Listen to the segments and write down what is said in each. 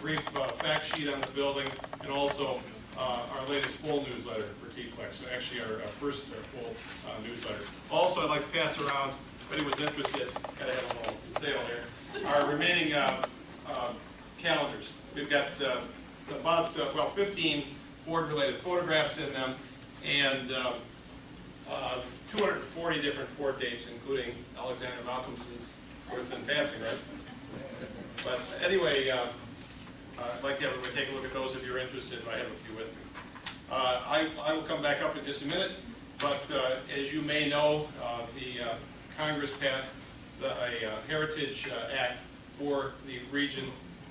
brief fact sheet on the building, and also our latest full newsletter for T-Flex, so actually our first full newsletter. Also, I'd like to pass around, if anyone's interested, gotta have a little sale here, our remaining calendars. We've got about 15 Ford-related photographs in them, and 240 different Ford dates, including Alexander Malcolmson's birth and passing, right? But anyway, I'd like to have everybody take a look at those if you're interested. I have a few with me. I will come back up in just a minute, but as you may know, the Congress passed a Heritage Act for the region,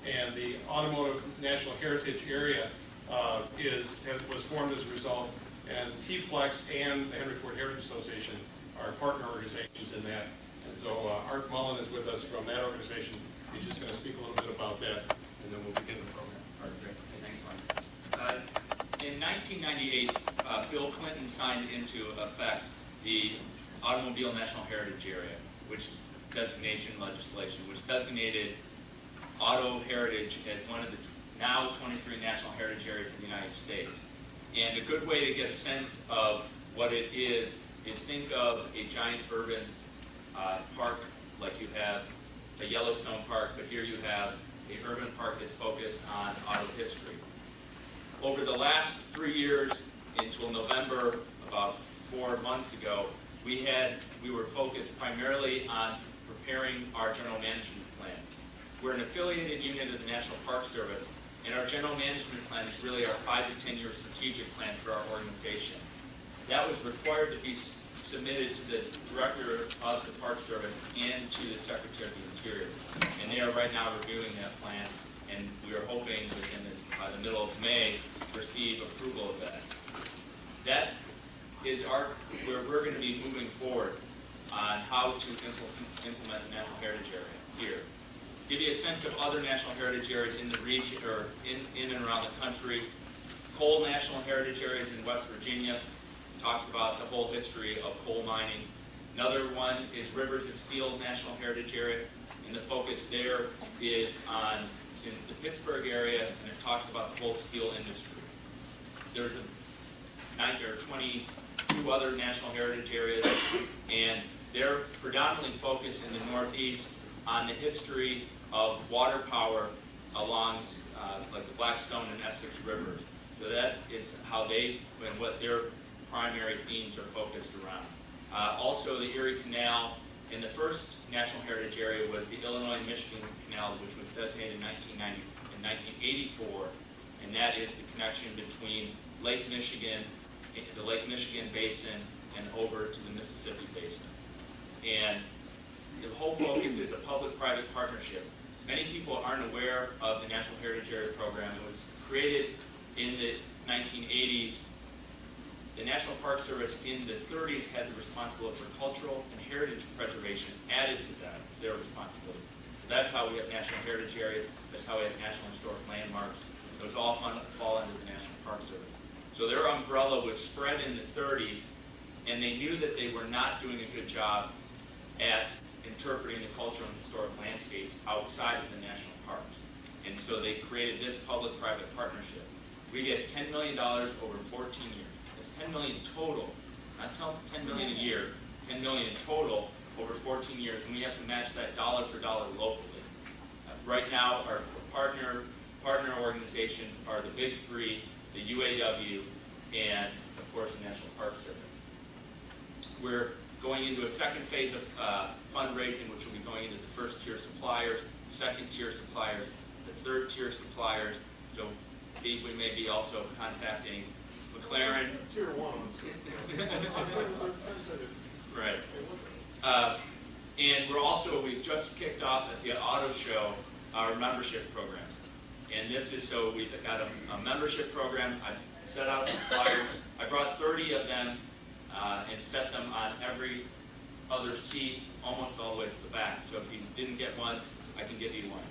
and the Automotive National Heritage Area was formed as a result, and T-Flex and the Henry Ford Heritage Association are partner organizations in that. And so Art Mullen is with us from that organization. He's just going to speak a little bit about that, and then we'll begin the program. Art, thanks, Mike. In 1998, Bill Clinton signed into effect the Automobile National Heritage Area, which designation legislation, which designated auto heritage as one of the now 23 national heritage areas in the United States. And a good way to get a sense of what it is think of a giant urban park like you have a Yellowstone Park, but here you have an urban park that's focused on auto history. Over the last 3 years until November, about 4 months ago, we were focused primarily on preparing our general management plan. We're an affiliated unit of the National Park Service, and our general management plan is really our 5 to 10 year strategic plan for our organization. That was required to be submitted to the Director of the Park Service and to the Secretary of the Interior. And they are right now reviewing that plan, and we are hoping within by the middle of May receive approval of that. That is where we're going to be moving forward on how to implement the National Heritage Area here. Give you a sense of other national heritage areas in the region or in and around the country. Coal National Heritage Areas in West Virginia talks about the whole history of coal mining. Another one is Rivers of Steel National Heritage Area, and the focus there is on it's in the Pittsburgh area, and it talks about the whole steel industry. There's 22 other national heritage areas, and they're predominantly focused in the Northeast on the history of water power along like the Blackstone and Essex rivers. So that is how they and what their primary themes are focused around. Also the Erie Canal in the first National Heritage Area was the Illinois-Michigan Canal, which was designated in 1984, and that is the connection between Lake Michigan, the Lake Michigan Basin, and over to the Mississippi Basin. And the whole focus is a public-private partnership. Many people aren't aware of the National Heritage Area program. It was created in the 1980s. The National Park Service in the 30s had the responsibility for cultural and heritage preservation added to that, their responsibility. So that's how we have National Heritage Areas. That's how we have National Historic Landmarks. Those all fall under the National Park Service. So their umbrella was spread in the 30s, and they knew that they were not doing a good job at interpreting the cultural and historic landscapes outside of the national parks. And so they created this public-private partnership. We get $10 million over 14 years. That's $10 million total, not $10 million a year, $10 million in total over 14 years, and we have to match that dollar for dollar locally. Right now, our partner organizations are the big three, the UAW, and of course the National Park Service. We're going into a second phase of fundraising, which will be going into the first tier suppliers, second tier suppliers, the third tier suppliers. So we may be also contacting McLaren. Tier 1. Right. And we've just kicked off at the auto show our membership program. And this is so we've got a membership program. I set out some flyers. I brought 30 of them and set them on every other seat, almost all the way to the back. So if you didn't get one, I can get you one.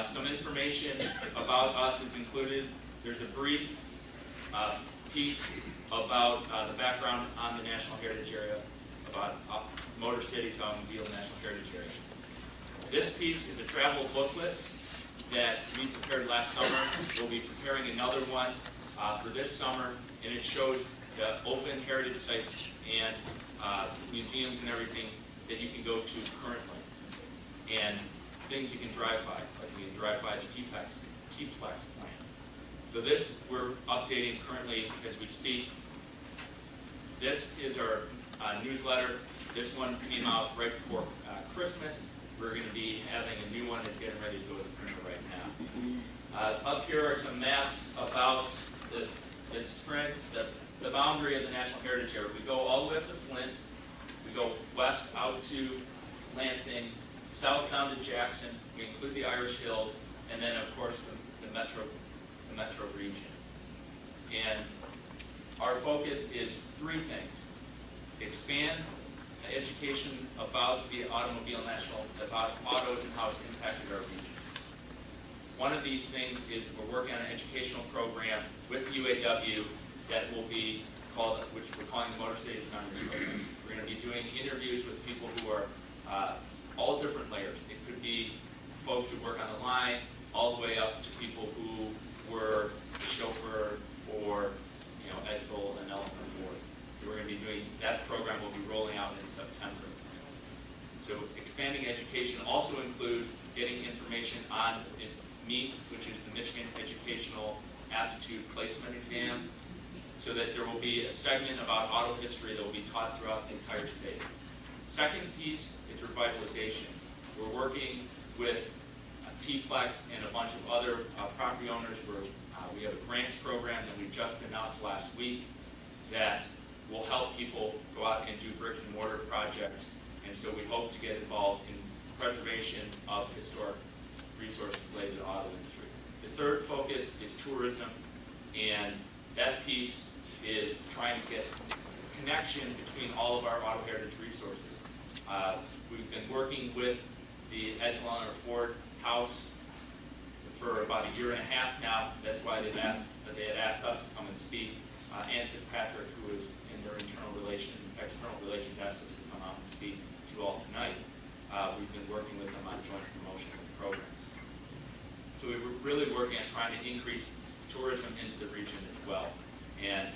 Some information about us is included. There's a brief piece about the background on the National Heritage Area, about Motor City's Automobile National Heritage Area. This piece is a travel booklet that we prepared last summer. We'll be preparing another one for this summer, and it shows the open heritage sites and museums and everything that you can go to currently, and things you can drive by, like you can drive by the T-Plex plant. So this we're updating currently as we speak. This is our newsletter. This one came out right before Christmas. We're going to be having a new one that's getting ready to go to the printer right now. Up here are some maps about the boundary of the National Heritage Area. We go all the way up to Flint. We go west out to Lansing, south down to Jackson. We include the Irish Hills, and then of course the metro region. And our focus is three things: expand education about the automobile about autos and how it's impacted our region. One of these things is we're working on an educational program with UAW that will be called, which we're calling the Motor Cities Memory Program. We're going to be doing interviews with people who are all different layers. It could be folks who work on the line, all the way up to people who were the chauffeur for, Edsel and Elephant Ford. We're going to be doing, that program will be rolling out in September. So expanding education also includes getting information on MEET, which is the Michigan Educational Aptitude Placement Exam, so that there will be a segment about auto history that will be taught throughout the entire state. Second piece is revitalization. We're working with T-Plex and a bunch of other property owners where we have a grants program that we just announced last week that will help people go out and do bricks and mortar projects. And so we hope to get involved in preservation of historic resources related to the auto industry. The third focus is tourism, and that piece is trying to get connection between all of our auto heritage resources. We've been working with the Edsel and Ford House for about a year and a half now. That's why they had asked us to come and speak. Ann Fitzpatrick, who is in their external relations asked us to come out and speak to you all tonight. We've been working with them on joint promotion of the programs. So we were really working on trying to increase tourism into the region as well. And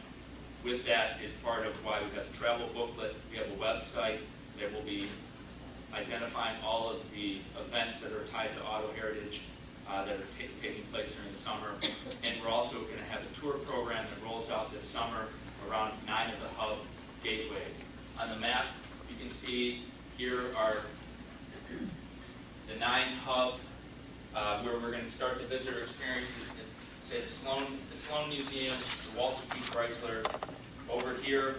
with that is part of why we've got the travel booklet. We have a website that will be identifying all of the events that are tied to auto heritage that are taking place during the summer. And we're also going to have a tour program that rolls out this summer around 9 of the hub gateways. On the map, you can see here are the 9 hub where we're going to start the visitor experiences. Say the Sloan Museum, the Walter P. Chrysler. Over here,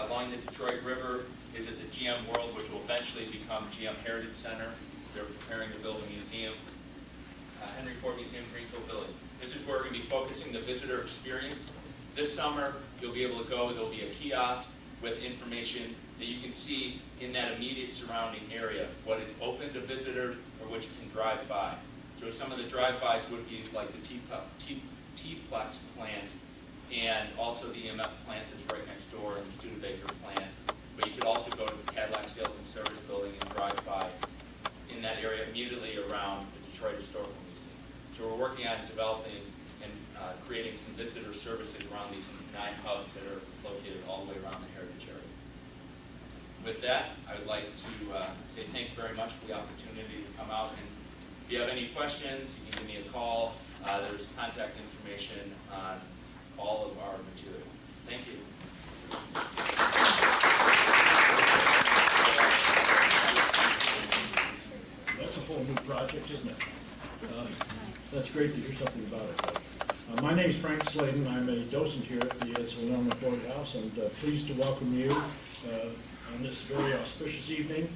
along the Detroit River, is at the GM World, which will eventually become GM Heritage Center. They're preparing to build a museum. Henry Ford Museum, Greenfield Village. This is where we're going to be focusing the visitor experience. This summer, you'll be able to go. There'll be a kiosk with information that you can see in that immediate surrounding area, what is open to visitors or what you can drive by. So some of the drive-bys would be like the T-Plex plant and also the EMF plant that's right next door and the Studebaker plant. But you could also go to the Cadillac Sales and Service Building and drive by in that area immediately around the Detroit Historical Museum. So we're working on developing and creating some visitor services around these 9 hubs that are located all the way around the heritage area. With that, I would like to say thank you very much for the opportunity to come out. And if you have any questions, you can give me a call. There's contact information on all of our material. Thank you. That's a whole new project, isn't it? That's great to hear something about it. My name is Frank Selden. I'm a docent here at the Selden Ford House, and pleased to welcome you on this very auspicious evening.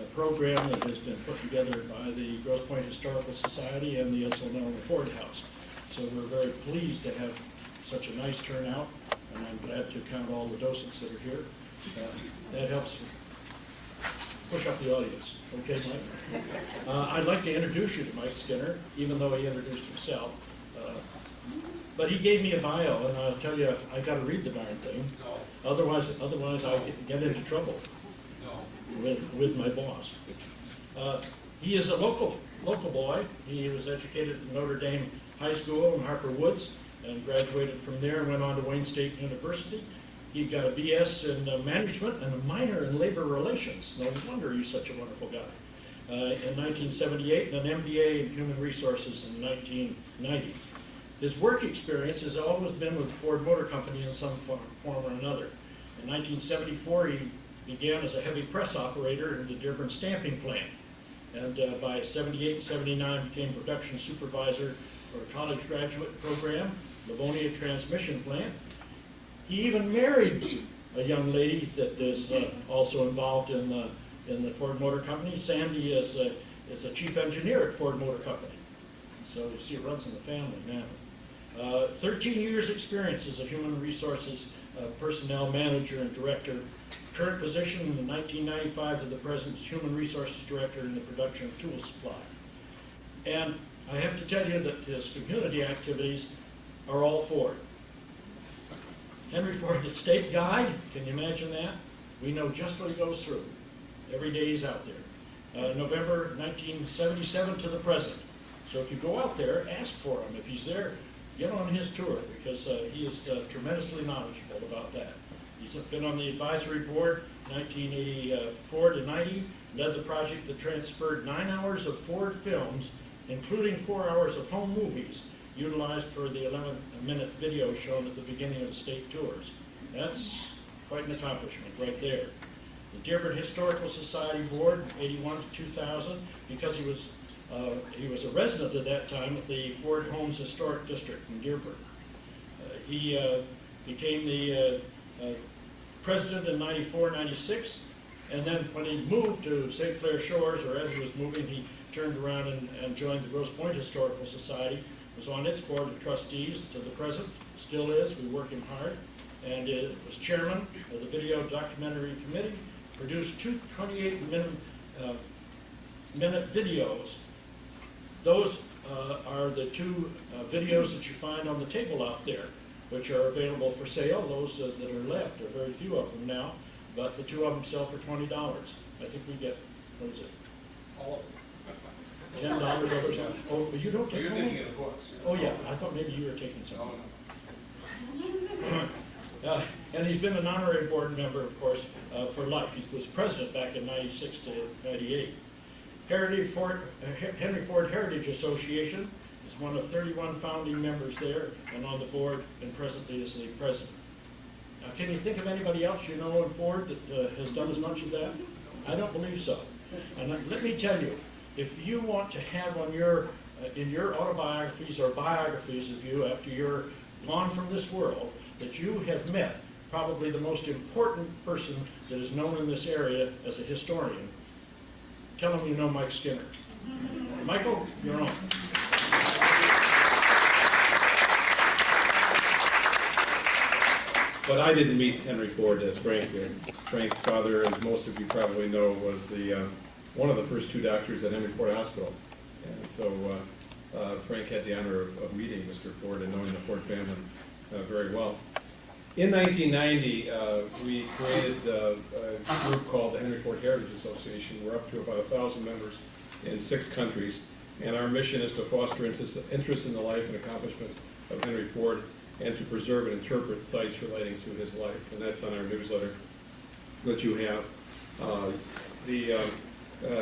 A program that has been put together by the Grosse Pointe Historical Society and the Selden Ford House. So we're very pleased to have such a nice turnout, and I'm glad to count all the docents that are here. That helps push up the audience. Okay, Mike? I'd like to introduce you to Mike Skinner, even though he introduced himself. But he gave me a bio, and I'll tell you, I got to read the darn thing. No. Otherwise I get into trouble No. with my boss. He is a local boy. He was educated at Notre Dame High School in Harper Woods and graduated from there and went on to Wayne State University. He got a BS in management and a minor in labor relations. No wonder he's such a wonderful guy. In 1978 and an MBA in human resources in 1990. His work experience has always been with the Ford Motor Company in some form or another. In 1974, he began as a heavy press operator in the Dearborn stamping plant. And by 78, 79, became production supervisor for a college graduate program, Livonia Transmission Plant. He even married a young lady that is also involved in the Ford Motor Company. Sandy is a chief engineer at Ford Motor Company. So you see it runs in the family now. 13 years experience as a human resources personnel manager and director. Current position in 1995 to the present is human resources director in the production of tool supply. And I have to tell you that his community activities are all Ford. Henry Ford, the state guide, can you imagine that? We know just what he goes through. Every day he's out there. November 1977 to the present. So if you go out there, ask for him. If he's there, get on his tour because he is tremendously knowledgeable about that. He's been on the advisory board 1984 to 90, led the project that transferred 9 hours of Ford films, including 4 hours of home movies, utilized for the 11-minute video shown at the beginning of the state tours. That's quite an accomplishment right there. The Dearborn Historical Society Board, 81 to 2000, because he was a resident at that time at the Ford Homes Historic District in Dearborn. He became the president in 94, 96, and then when he moved to St. Clair Shores, or as he was moving, he turned around and joined the Grosse Pointe Historical Society, was on its board of trustees to the present, still is, we work him hard, and was chairman of the Video Documentary Committee, produced two 28-minute videos. Those are the two videos that you find on the table out there, which are available for sale. Those that are left, there are very few of them now, but the two of them sell for $20. I think we get, what is it? All of them. $10 every time. Oh, but you don't take You're home? thinking of the books. Oh, yeah, I thought maybe you were taking some. Oh, no. And he's been an honorary board member, of course, for life. He was president back in 96 to 98. Henry Ford Heritage Association is one of 31 founding members there and on the board and presently is the president. Now, can you think of anybody else you know in Ford that has done as much of that? I don't believe so. And let me tell you, if you want to have on your in your autobiographies or biographies of you after you're gone from this world, that you have met probably the most important person that is known in this area as a historian, tell them you know Mike Skinner. Michael, you're on. But I didn't meet Henry Ford as Frank did. Frank's father, as most of you probably know, was the one of the first two doctors at Henry Ford Hospital. And so Frank had the honor of meeting Mr. Ford and knowing the Ford family very well. In 1990, we created a group called the Henry Ford Heritage Association. We're up to about 1,000 members in 6 countries, and our mission is to foster interest in the life and accomplishments of Henry Ford and to preserve and interpret sites relating to his life. And that's on our newsletter that you have. The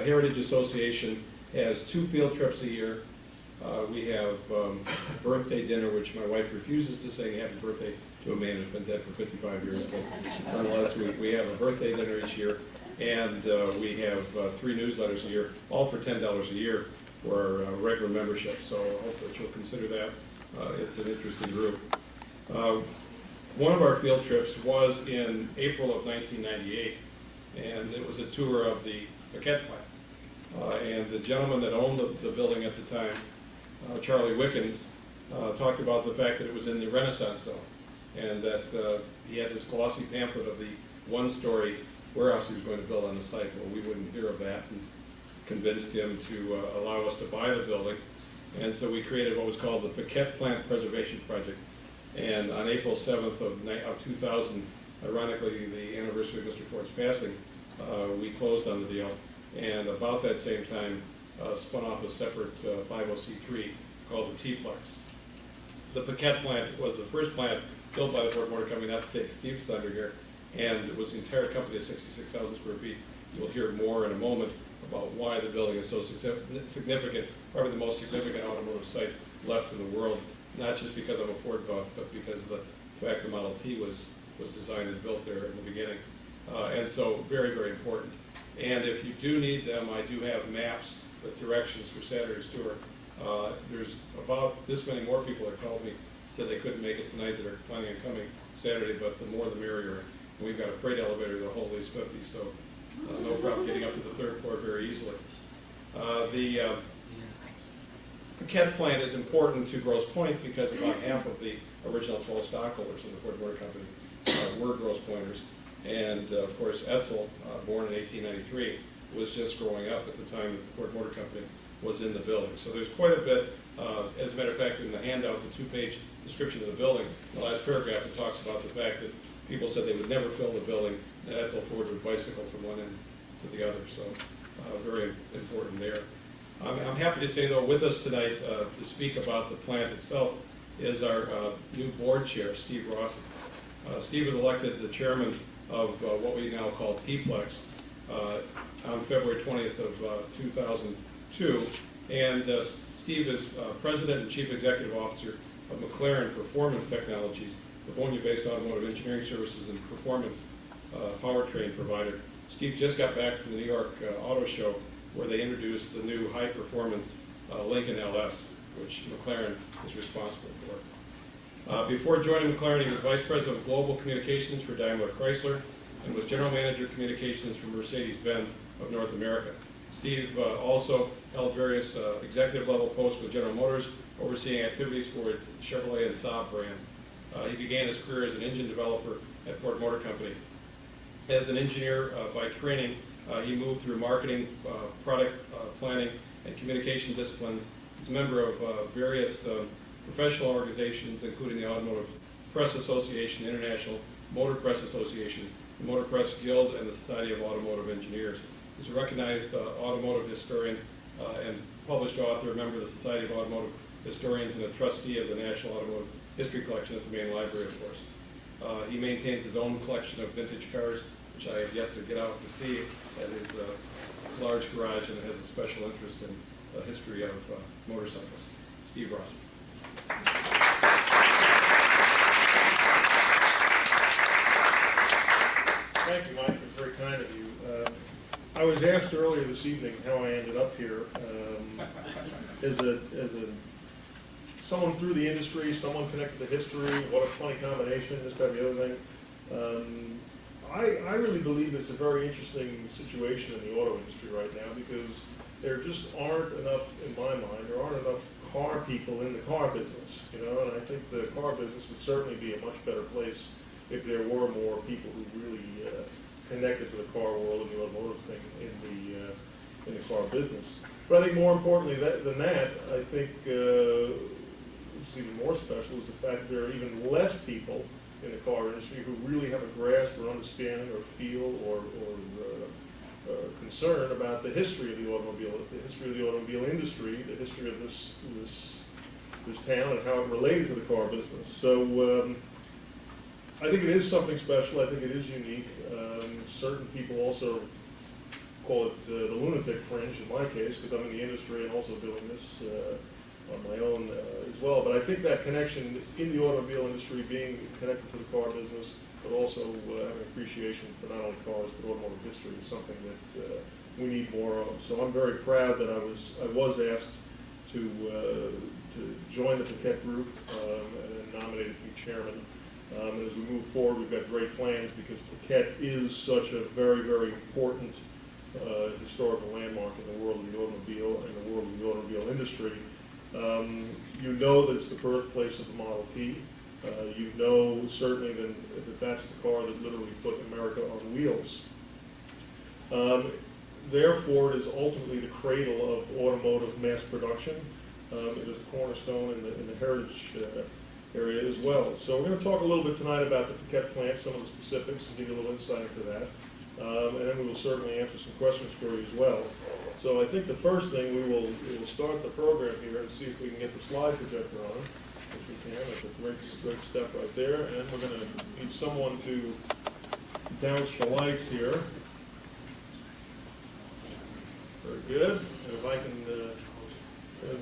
Heritage Association has 2 field trips a year. We have birthday dinner, which my wife refuses to say happy birthday to a man who's been dead for 55 years. But nonetheless, we have a birthday dinner each year, and we have 3 newsletters a year, all for $10 a year for regular membership. So I hope that you'll consider that. It's an interesting group. One of our field trips was in April of 1998, and it was a tour of the Paquette plant. And the gentleman that owned the building at the time, Charlie Wickens, talked about the fact that it was in the Renaissance zone, and that he had this glossy pamphlet of the 1-story warehouse he was going to build on the site. Well, we wouldn't hear of that, and convinced him to allow us to buy the building. And so we created what was called the Paquette Plant Preservation Project. And on April 7th of 2000, ironically the anniversary of Mr. Ford's passing, we closed on the deal. And about that same time, spun off a separate 50c3 called the T-Plex. The Paquette plant was the first plant built by the Ford Motor Company, not to take Steve's thunder here, and it was the entire company of 66,000 square feet. You'll hear more in a moment about why the building is so significant, probably the most significant automotive site left in the world, not just because I'm a Ford buff, but because of the fact the Model T was designed and built there in the beginning. And so very, very important. And if you do need them, I do have maps with directions for Saturday's tour. There's about this many more people that called me, said they couldn't make it tonight, that are planning on coming Saturday, but the more the merrier. And we've got a freight elevator that'll hold at least 50, so no problem getting up to the third floor very easily. The Paquette plant is important to Grosse Pointe because about half of the original 12 stockholders in the Ford Motor Company were Grosse Pointers. And of course, Etzel, born in 1893, was just growing up at the time that the Ford Motor Company was in the building. So there's quite a bit. As a matter of fact, in the handout, the two-page description of the building, the last paragraph, it talks about the fact that people said they would never fill the building, and Etzel Ford would bicycle from one end to the other. So very important there. I'm happy to say, though, with us tonight to speak about the plant itself is our new board chair, Steve Grosse. Steve was elected the chairman of what we now call T-Plex on February 20th of 2002. And Steve is president and chief executive officer of McLaren Performance Technologies, the Bologna-based automotive engineering services and performance powertrain provider. Steve just got back from the New York Auto Show, where they introduced the new high-performance Lincoln LS, which McLaren is responsible for. Before joining McLaren, he was Vice President of Global Communications for Daimler Chrysler and was General Manager of Communications for Mercedes-Benz of North America. Steve also held various executive-level posts with General Motors, overseeing activities for its Chevrolet and Saab brands. He began his career as an engine developer at Ford Motor Company. As an engineer by training, he moved through marketing, product planning, and communication disciplines. He's a member of various professional organizations, including the Automotive Press Association, International Motor Press Association, the Motor Press Guild, and the Society of Automotive Engineers. He's a recognized automotive historian and published author, a member of the Society of Automotive Historians, and a trustee of the National Automotive History Collection at the main library, of course. He maintains his own collection of vintage cars, which I have yet to get out to see at his large garage, and it has a special interest in the history of motorcycles. Steve Grosse. Thank you, Mike. It was very kind of you. I was asked earlier this evening how I ended up here. As someone through the industry, someone connected to history, what a funny combination, this, that, the other thing. I really believe it's a very interesting situation in the auto industry right now because there just aren't enough, in my mind, there aren't enough car people in the car business, you know, and I think the car business would certainly be a much better place if there were more people who really connected to the car world and the automotive thing in the car business. But I think more importantly than that, I think what's even more special is the fact that there are even less people in the car industry who really have a grasp or understanding or feel or concern about the history of the automobile industry, the history of this town and how it related to the car business. So I think it is something special. I think it is unique. Certain people also call it the lunatic fringe in my case because I'm in the industry and also doing this on my own as well. But I think that connection in the automobile industry, being connected to the car business, but also having appreciation for not only cars but automotive history is something that we need more of. So I'm very proud that I was asked to join the Paquette group and nominated to be chairman. And as we move forward, we've got great plans because Paquette is such a very, very important historical landmark in the world of the automobile and the world of the automobile industry. You know that it's the birthplace of the Model T. You know certainly that that's the car that literally put America on wheels. Therefore, it is ultimately the cradle of automotive mass production. It is a cornerstone in the heritage area as well. So we're going to talk a little bit tonight about the Paquette plant, some of the specifics, and give you a little insight into that. and then we will certainly answer some questions for you as well. So I think the first thing, we will start the program here and see if we can get the slide projector on, if we can. That's a great step right there. And we're going to need someone to douse the lights here. Very good. And if I can,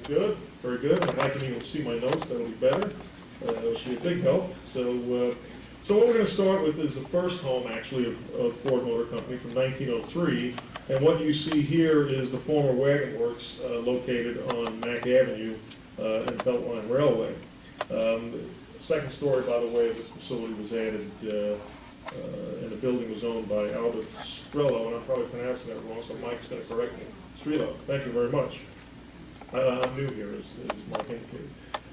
good, very good. And if I can even see my notes, that'll be better. It'll be a big help. So what we're going to start with is the first home, actually, of Ford Motor Company from 1903. And what you see here is the former wagon works located on Mack Avenue and Beltline Railway. Second story, by the way, of this facility was added, and the building was owned by Albert Strello, and I'm probably pronouncing that wrong, so Mike's going to correct me. Strello, thank you very much. I'm new here, as Mike indicated.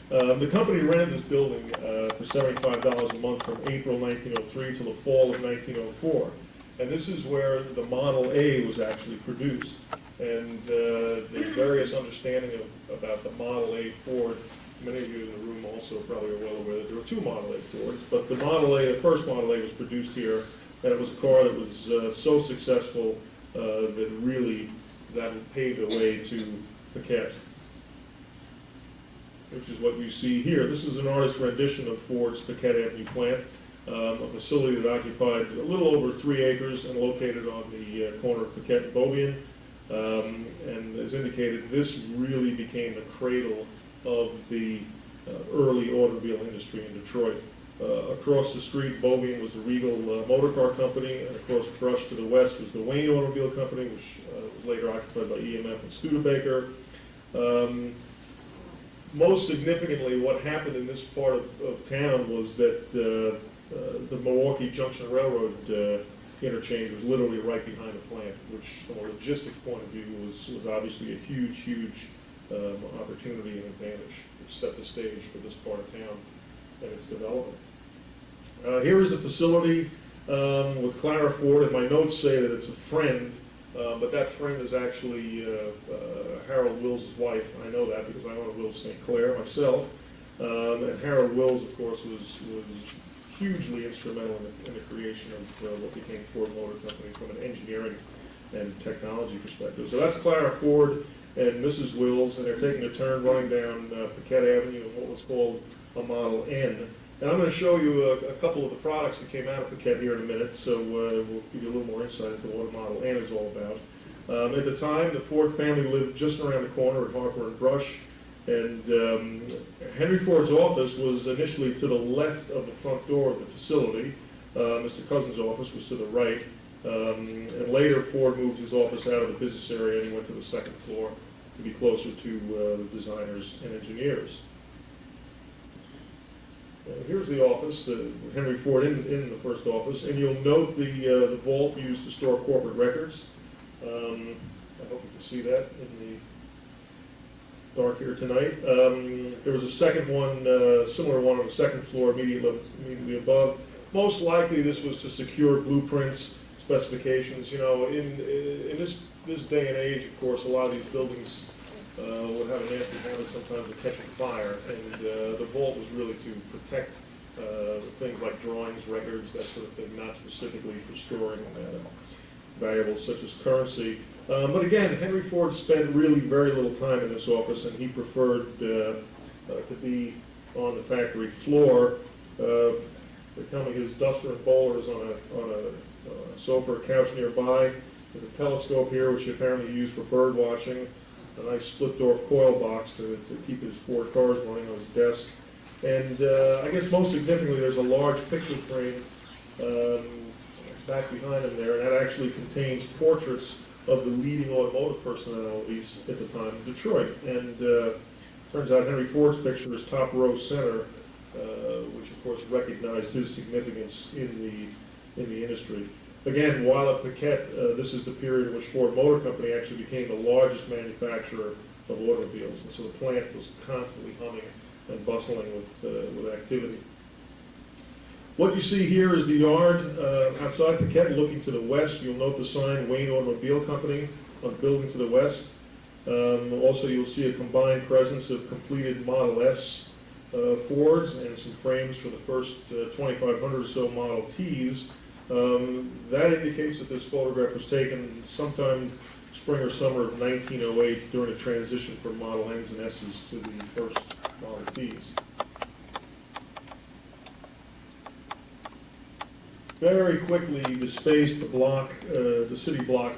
The company rented this building for $75 a month from April 1903 to the fall of 1904. And this is where the Model A was actually produced. And the various understanding about the Model A Ford, many of you in the room also probably are well aware that there were two Model A Fords, but the Model A, the first Model A was produced here, and it was a car that was so successful that really that paved the way to Paquette, which is what you see here. This is an artist's rendition of Ford's Piquette Avenue Plant, a facility that occupied a little over 3 acres and located on the corner of Paquette and Beaubien. And as indicated, this really became the cradle of the early automobile industry in Detroit. Across the street, Beaubien was the Regal Motor Car Company, and across Grosse to the west was the Wayne Automobile Company, which was later occupied by EMF and Studebaker. Most significantly, what happened in this part of town was that the Milwaukee Junction Railroad interchange was literally right behind the plant, which from a logistics point of view was obviously a huge opportunity and advantage, which set the stage for this part of town and its development. Here is the facility with Clara Ford, and my notes say that it's a friend, but that friend is actually Harold Wills' wife. I know that because I own a Wills St. Clair myself. And Harold Wills, of course, was hugely instrumental in the creation of what became Ford Motor Company from an engineering and technology perspective. So that's Clara Ford and Mrs. Wills, and they're taking a turn running down Piquette Avenue in what was called a Model N. And I'm going to show you a couple of the products that came out of Paquette here in a minute, so we'll give you a little more insight into what a Model N is all about. At the time, the Ford family lived just around the corner at Harper and Brush, and Henry Ford's office was initially to the left of the front door of the facility. Mr. Cousin's office was to the right, and later Ford moved his office out of the business area and he went to the second floor to be closer to the designers and engineers. Here's the office, Henry Ford in the first office, and you'll note the vault used to store corporate records. I hope you can see that in the dark here tonight. There was a second one, similar one on the second floor immediately above. Most likely this was to secure blueprints, specifications. You know, in this day and age, of course, a lot of these buildings would have a nasty habit sometimes of catching fire, and the vault was really to protect things like drawings, records, that sort of thing, not specifically for storing valuables such as currency. But again, Henry Ford spent really very little time in this office, and he preferred to be on the factory floor. They tell me his duster and bowlers on a sofa or couch nearby. There's a telescope here, which he apparently used for bird watching. A nice split-door coil box to keep his Ford cars running on his desk. And I guess most significantly, there's a large picture frame back behind him there, and that actually contains portraits of the leading automotive personalities at the time in Detroit. And turns out Henry Ford's picture is top row center, which of course recognized his significance in the industry. Again, while at Paquette, this is the period in which Ford Motor Company actually became the largest manufacturer of automobiles, and so the plant was constantly humming and bustling with activity. What you see here is the yard outside Paquette, looking to the west. You'll note the sign Wayne Automobile Company on the building to the west. Also, you'll see a combined presence of completed Model S Fords and some frames for the first 2,500 or so Model Ts. That indicates that this photograph was taken sometime spring or summer of 1908 during the transition from Model Ns and S's to the first Model Ts. Very quickly, the space, the block, the city block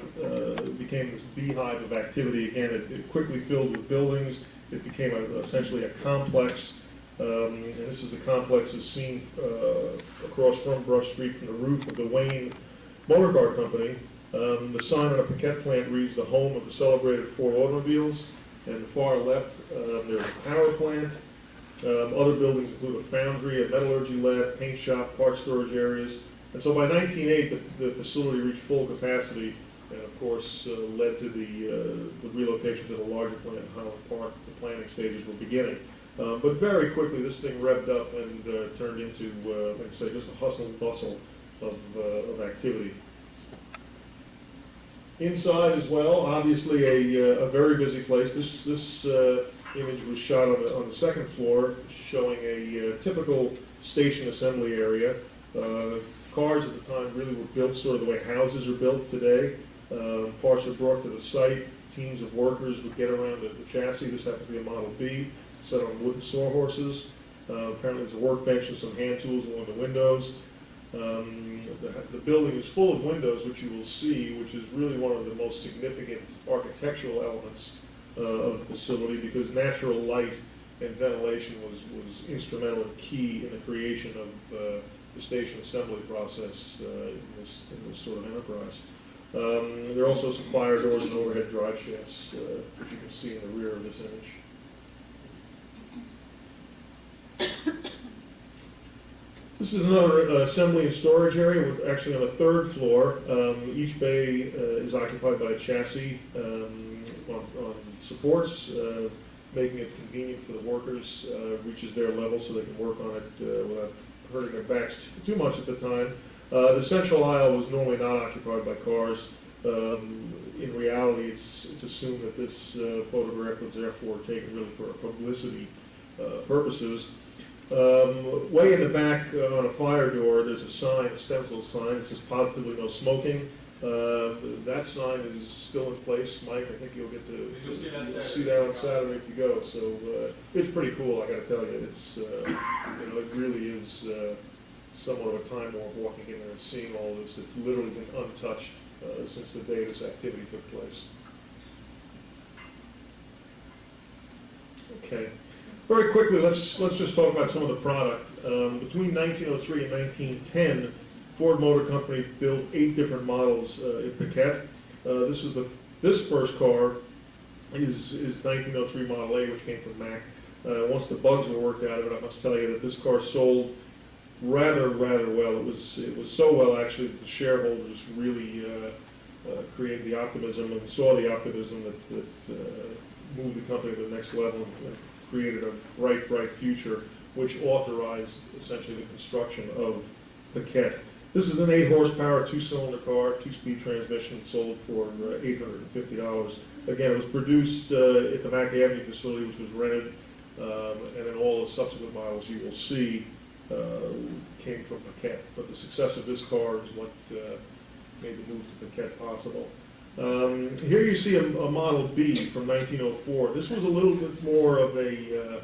became this beehive of activity. Again, it quickly filled with buildings. It became essentially a complex. And this is the complex as seen across from Brush Street from the roof of the Wayne Motor Car Company. The sign on the Paquette plant reads the home of the celebrated Ford automobiles. And the far left, there's a power plant. Other buildings include a foundry, a metallurgy lab, paint shop, parts storage areas. And so by 1908, the facility reached full capacity, and of course led to the relocation to the larger plant in Highland Park. The planning stages were beginning. But very quickly, this thing revved up and turned into, like I say, just a hustle and bustle of activity. Inside as well, obviously a very busy place. This image was shot on the second floor, showing a typical station assembly area. Cars at the time really were built sort of the way houses are built today. Parts were brought to the site. Teams of workers would get around the chassis. This happened to be a Model B, set on wooden sawhorses. Apparently there's a workbench and some hand tools along the windows. The building is full of windows, which you will see, which is really one of the most significant architectural elements of the facility, because natural light and ventilation was instrumental and key in the creation of the station assembly process in this sort of enterprise. There are also some fire doors and overhead drive shafts, which you can see in the rear of this image. This is another assembly and storage area. We're actually on the third floor. Each bay is occupied by a chassis on supports, making it convenient for the workers, reaches their level so they can work on it without hurting their backs too much at the time. The central aisle was normally not occupied by cars. In reality, it's assumed that this photograph was therefore taken really for publicity purposes. Way in the back on a fire door, there's a sign, a stencil sign that says positively no smoking. That sign is still in place. Mike, I think you'll see that on Saturday if you go. So it's pretty cool, I got to tell you. It's it really is somewhat of a time warp walking in there and seeing all this. It's literally been untouched since the day this activity took place. Okay. Very quickly, let's just talk about some of the product. Between 1903 and 1910, Ford Motor Company built 8 different models in Paquette. This first car is 1903 Model A, which came from Mack. Once the bugs were worked out of it, I must tell you that this car sold rather well. It was so well actually that the shareholders really created the optimism and saw the optimism that moved the company to the next level and created a bright future, which authorized essentially the construction of Paquette. This is an 8-horsepower, 2-cylinder car, 2-speed transmission, sold for $850. Again, it was produced at the Mack Avenue facility, which was rented, and then all the subsequent models you will see came from Paquette. But the success of this car is what made the move to Paquette possible. Here you see a Model B from 1904. This was a little bit more of an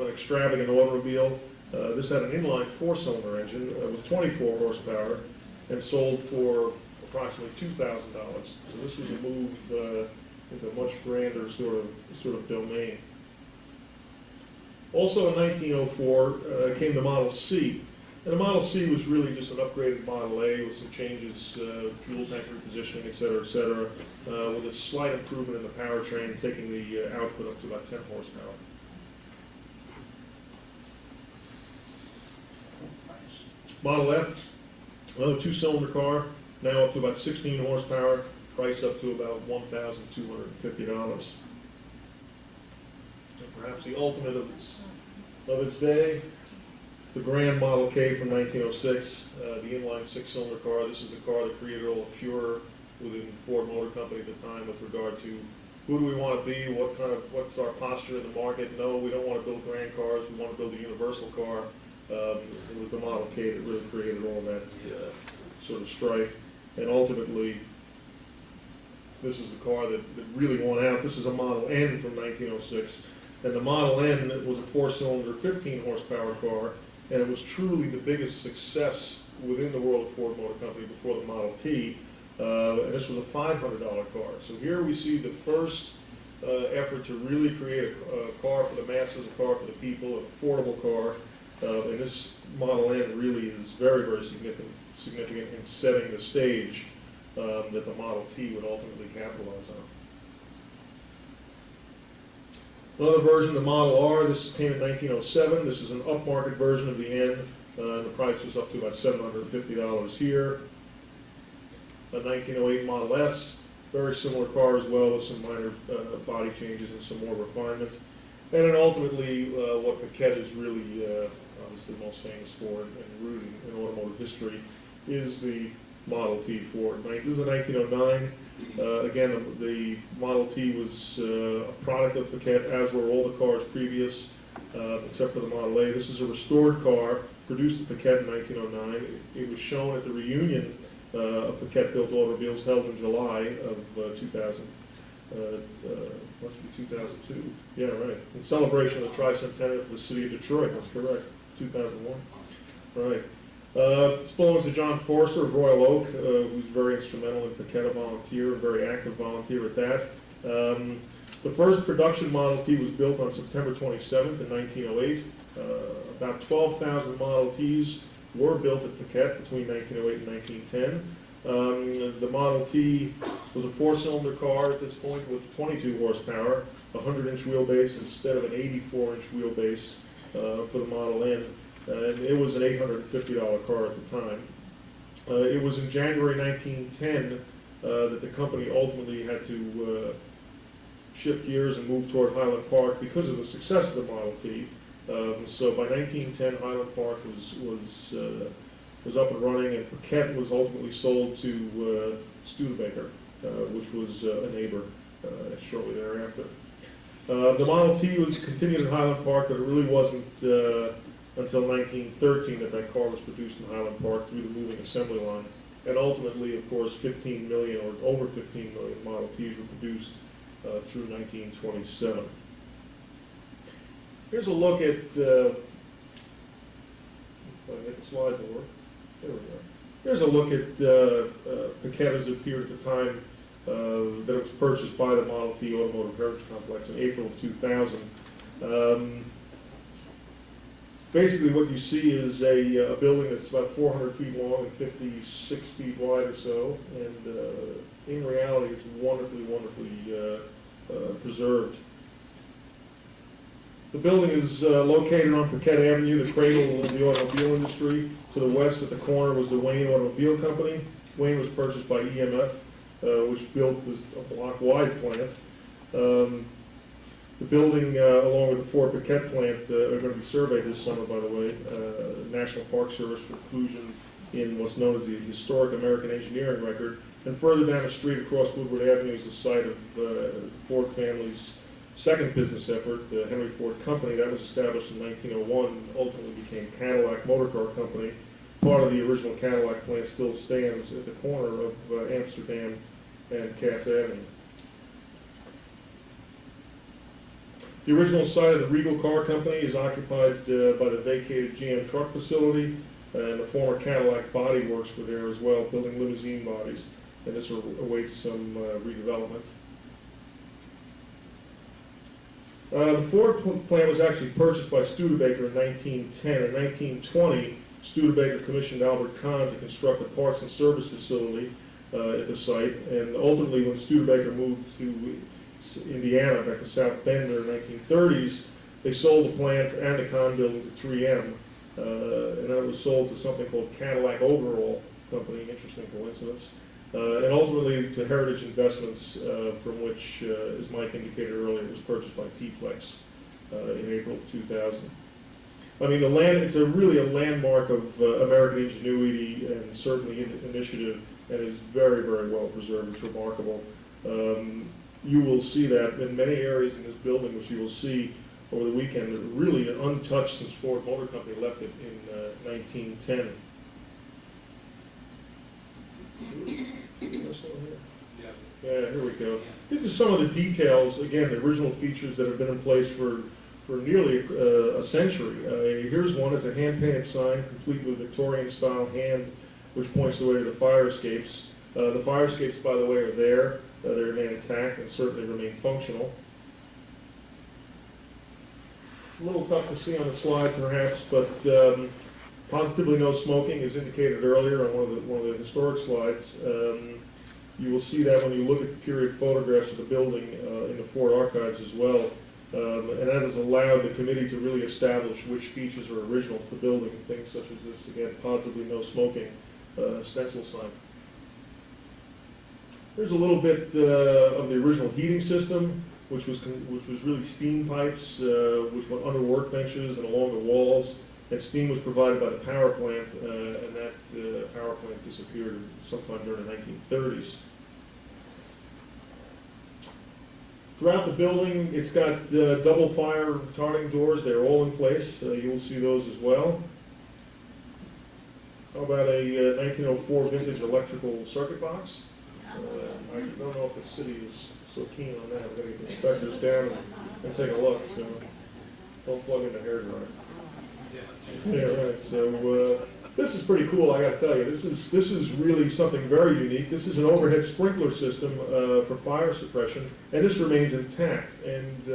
extravagant automobile. This had an inline 4-cylinder engine with 24 horsepower and sold for approximately $2,000. So this was a move into a much grander sort of domain. Also in 1904 came the Model C. And the Model C was really just an upgraded Model A with some changes, fuel tank repositioning, et cetera, with a slight improvement in the powertrain, taking the output up to about 10 horsepower. Model F, another 2-cylinder car, now up to about 16 horsepower, price up to about $1,250. And perhaps the ultimate of its day, the Grand Model K from 1906, the inline 6-cylinder car. This is the car that created all the furor within Ford Motor Company at the time with regard to who do we want to be, what's our posture in the market. No, we don't want to build grand cars, we want to build a universal car. It was the Model K that really created all that sort of strife. And ultimately, this is the car that really won out. This is a Model N from 1906. And the Model N was a 4-cylinder, 15-horsepower car, and it was truly the biggest success within the world of Ford Motor Company before the Model T. And this was a $500 car. So here we see the first effort to really create a car for the masses, a car for the people, an affordable car. And this Model N really is very, very significant in setting the stage that the Model T would ultimately capitalize on. Another version, the Model R, this came in 1907. This is an upmarket version of the N. The price was up to about $750 here. A 1908 Model S, very similar car as well, with some minor body changes and some more refinements. And then ultimately, what Paquette is really obviously most famous for and rooted in automotive history is the Model T Ford. This is a 1909. Again, the Model T was a product of Paquette, as were all the cars previous, except for the Model A. This is a restored car, produced at Paquette in 1909. It was shown at the reunion of Paquette-built automobiles held in July of 2000. Must be 2002. Yeah, right. In celebration of the tricentennial of the city of Detroit. That's correct. 2001. Right. This belongs to John Forster of Royal Oak, who's very instrumental in Paquette, a volunteer, a very active volunteer at that. The first production Model T was built on September 27th in 1908. About 12,000 Model Ts were built at Paquette between 1908 and 1910. The Model T was a 4-cylinder car at this point with 22 horsepower, a 100-inch wheelbase instead of an 84-inch wheelbase for the Model N. And it was an $850 car at the time. It was in January 1910 that the company ultimately had to shift gears and move toward Highland Park because of the success of the Model T. So by 1910, Highland Park was up and running, and Paquette was ultimately sold to Studebaker, which was a neighbor shortly thereafter. The Model T was continued in Highland Park, but it really wasn't until 1913 that car was produced in Highland Park through the moving assembly line. And ultimately, of course, 15 million or over 15 million Model Ts were produced through 1927. Here's a look at, if I can get the slide to work. There we go. Here's a look at Paquette as it appeared at the time that it was purchased by the Model T Automotive Heritage Complex in April of 2000. Basically what you see is a building that's about 400 feet long and 56 feet wide or so, and in reality it's wonderfully, wonderfully preserved. The building is located on Piquette Avenue, the cradle of the automobile industry. To the west at the corner was the Wayne Automobile Company. Wayne was purchased by EMF, which built a block-wide plant. The building, along with the Ford Piquette plant, are going to be surveyed this summer, by the way. National Park Service for inclusion in what's known as the Historic American Engineering Record. And further down the street across Woodward Avenue is the site of the Ford family's second business effort, the Henry Ford Company. That was established in 1901 and ultimately became Cadillac Motor Car Company. Part of the original Cadillac plant still stands at the corner of Amsterdam and Cass Avenue. The original site of the Regal Car Company is occupied by the vacated GM truck facility, and the former Cadillac Body Works were there as well, building limousine bodies, and this awaits some redevelopment. The Ford plant was actually purchased by Studebaker in 1910. In 1920, Studebaker commissioned Albert Kahn to construct a parts and service facility at the site, and ultimately when Studebaker moved to Indiana, back to South Bend in the 1930s, they sold the plant and the Kahn building to 3M, and then it was sold to something called Cadillac Overall Company, interesting coincidence, and ultimately to Heritage Investments, from which, as Mike indicated earlier, it was purchased by T-Flex in April of 2000. I mean, it's really a landmark of American ingenuity and certainly initiative, and is very, very well preserved. It's remarkable. You will see that in many areas in this building, which you will see over the weekend, that really untouched since Ford Motor Company left it in 1910. This one here? Yeah, here we go. These are some of the details, again, the original features that have been in place for nearly a century. Here's one, it's a hand-painted sign, complete with Victorian-style hand, which points the way to the fire escapes. The fire escapes, by the way, are there. They remain intact and certainly remain functional. A little tough to see on the slide, perhaps, but positively no smoking, as indicated earlier on one of the historic slides. You will see that when you look at the period photographs of the building in the Ford archives as well. And that has allowed the committee to really establish which features are original to the building, things such as this, again, possibly no smoking stencil sign. Here's a little bit of the original heating system, which was really steam pipes, which went under workbenches and along the walls. And steam was provided by the power plant, and that power plant disappeared sometime during the 1930s. Throughout the building, it's got double fire retarding doors. They're all in place. You will see those as well. How about a 1904 vintage electrical circuit box? I don't know if the city is so keen on that. We're going to get the inspectors down and take a look. So don't plug in the hairdryer. Yeah, right. So this is pretty cool. I got to tell you, this is really something very unique. This is an overhead sprinkler system for fire suppression, and this remains intact. And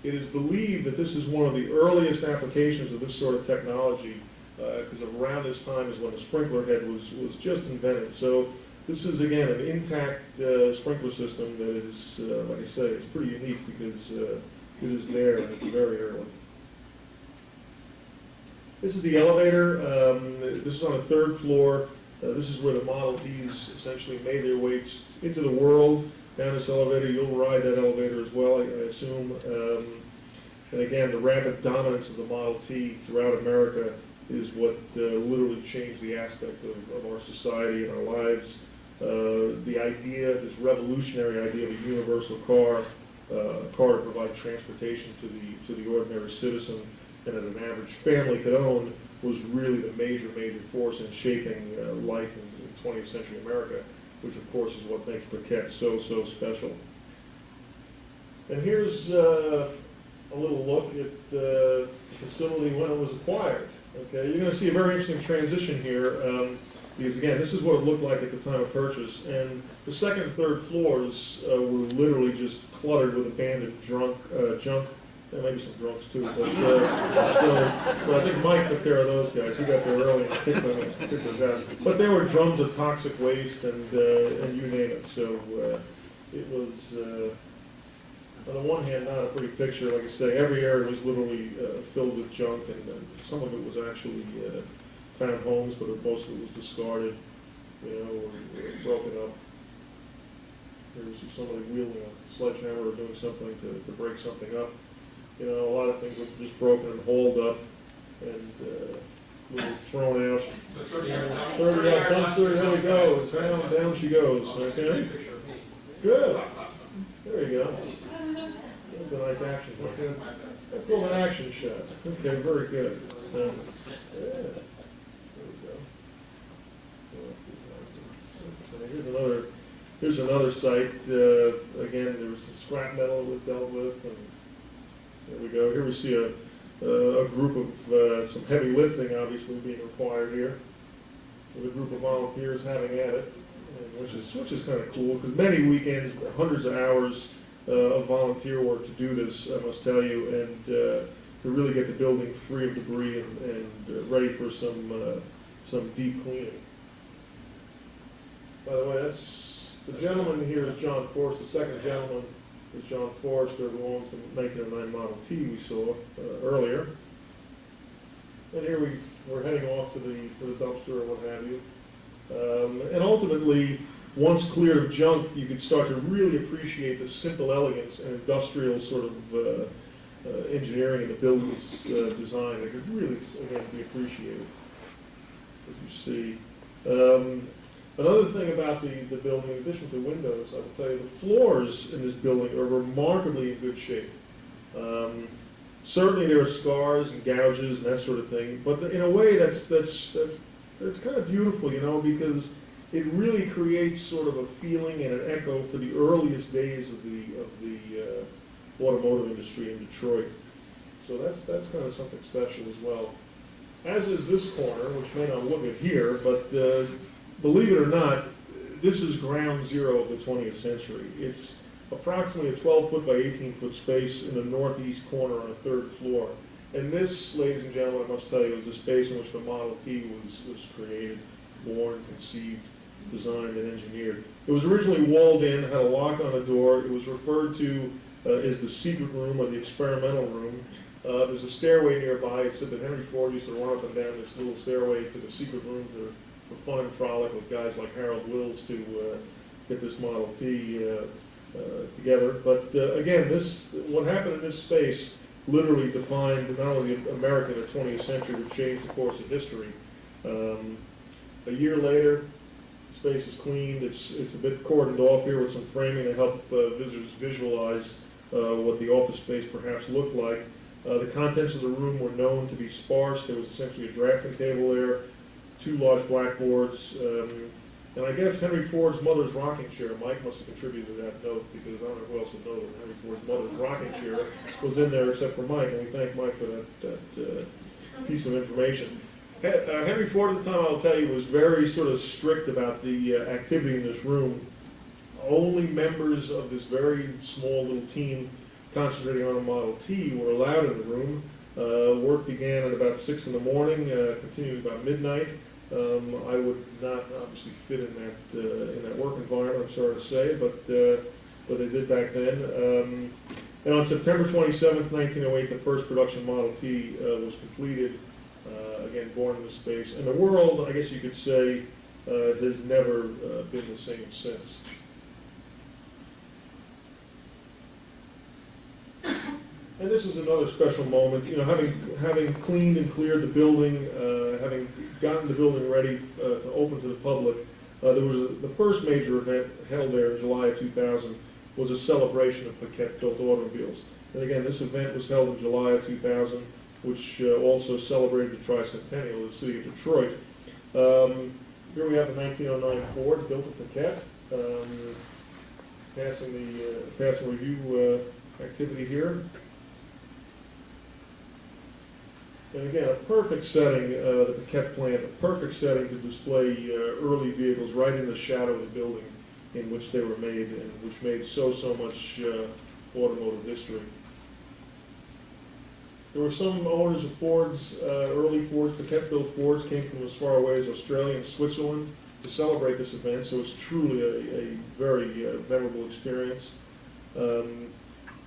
it is believed that this is one of the earliest applications of this sort of technology, because around this time is when the sprinkler head was just invented. So this is again an intact sprinkler system that is, like I say, it's pretty unique because it is there and it's very early. This is the elevator. This is on the third floor. This is where the Model Ts essentially made their way into the world. Down this elevator, you'll ride that elevator as well, I assume. And again, the rapid dominance of the Model T throughout America is what literally changed the aspect of our society and our lives. The idea, this revolutionary idea of a universal car, a car to provide transportation to the ordinary citizen, and that an average family could own, was really the major force in shaping life in 20th century America, which of course is what makes Paquette so special. And here's a little look at the facility when it was acquired. Okay, you're going to see a very interesting transition here, because again, this is what it looked like at the time of purchase, and the second and third floors were literally just cluttered with abandoned junk. And maybe some drunks too, but I think Mike took care of those guys. He got there early and kicked those out. But there were drums of toxic waste and you name it. So it was, on the one hand, not a pretty picture. Like I say, every area was literally filled with junk, and some of it was actually found homes, but most of it was discarded, or broken up. There was somebody wielding a sledgehammer or doing something to break something up. A lot of things were just broken and hauled up and were thrown out. 30 out, dumpster, there we go. Down she goes. Okay. Good. There you go. That's a nice action. That's called an action shot. Okay, very good. So, yeah. There we go. Here's another site. Again, there was some scrap metal that was dealt with. And there we go. Here we see a group of some heavy lifting, obviously, being required here, with a group of volunteers having at it, which is kind of cool, because many weekends, hundreds of hours of volunteer work to do this, I must tell you, and to really get the building free of debris and ready for some deep cleaning. By the way, that's the gentleman here is John Forrest. The second gentleman is John Forrester, who owns the 1909 Model T we saw earlier. And here we're heading off to the dumpster or what have you. And ultimately, once cleared of junk, you could start to really appreciate the simple elegance and industrial sort of engineering in the building's design. It could really, again, be appreciated, as you see. Another thing about the building, in addition to windows, I will tell you, the floors in this building are remarkably in good shape. Certainly there are scars and gouges and that sort of thing, but in a way that's kind of beautiful, because it really creates sort of a feeling and an echo for the earliest days of the automotive industry in Detroit. So that's kind of something special as well. As is this corner, which may not look it here, but believe it or not, this is ground zero of the 20th century. It's approximately a 12-foot by 18-foot space in the northeast corner on the third floor. And this, ladies and gentlemen, I must tell you, is the space in which the Model T was created, born, conceived, designed, and engineered. It was originally walled in, had a lock on the door. It was referred to as the secret room or the experimental room. There's a stairway nearby. It said that Henry Ford used to run up and down this little stairway to the secret room for fun and frolic with guys like Harold Wills to get this Model T together. But again, what happened in this space literally defined not only the America of the 20th century, but changed the course of history. A year later, the space is cleaned. It's a bit cordoned off here with some framing to help visitors visualize what the office space perhaps looked like. The contents of the room were known to be sparse. There was essentially a drafting table there, 2 large blackboards, and I guess Henry Ford's mother's rocking chair. Mike must have contributed to that note, because I don't know who else would know that Henry Ford's mother's rocking chair was in there except for Mike, and we thank Mike for that piece of information. Henry Ford at the time, I'll tell you, was very sort of strict about the activity in this room. Only members of this very small little team concentrating on a Model T were allowed in the room. Work began at about 6 in the morning, continued about midnight. I would not obviously fit in that work environment, I'm sorry to say, but they did back then. And on September 27th, 1908, the first production Model T was completed, again, born in this space. And the world, I guess you could say, has never been the same since. And this is another special moment, you know, having cleaned and cleared the building, having gotten the building ready to open to the public. There was the first major event held there in July of 2000 was a celebration of Paquette-built automobiles. And again, this event was held in July of 2000, which also celebrated the tricentennial of the city of Detroit. Here we have the 1909 Ford built at Paquette, passing review activity here. And again, a perfect setting, the Paquette plant, a perfect setting to display early vehicles right in the shadow of the building in which they were made, and which made so much automotive history. There were some owners of Fords, early Fords, Paquette-built Fords, came from as far away as Australia and Switzerland to celebrate this event, so it's truly a very memorable experience.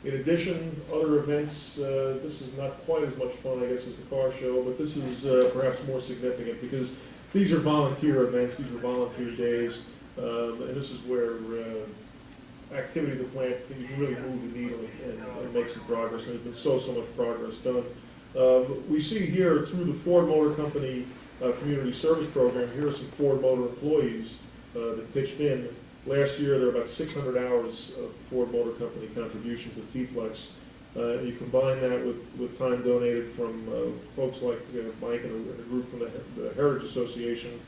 In addition, other events, this is not quite as much fun, I guess, as the car show, but this is perhaps more significant because these are volunteer events, these are volunteer days, and this is where activity of the plant can really move the needle and make some progress, and there's been so much progress done. We see here through the Ford Motor Company Community Service Program, here are some Ford Motor employees that pitched in. Last year, there were about 600 hours of Ford Motor Company contribution to T-Flex. You combine that with time donated from folks like Mike and a group from the Heritage Association,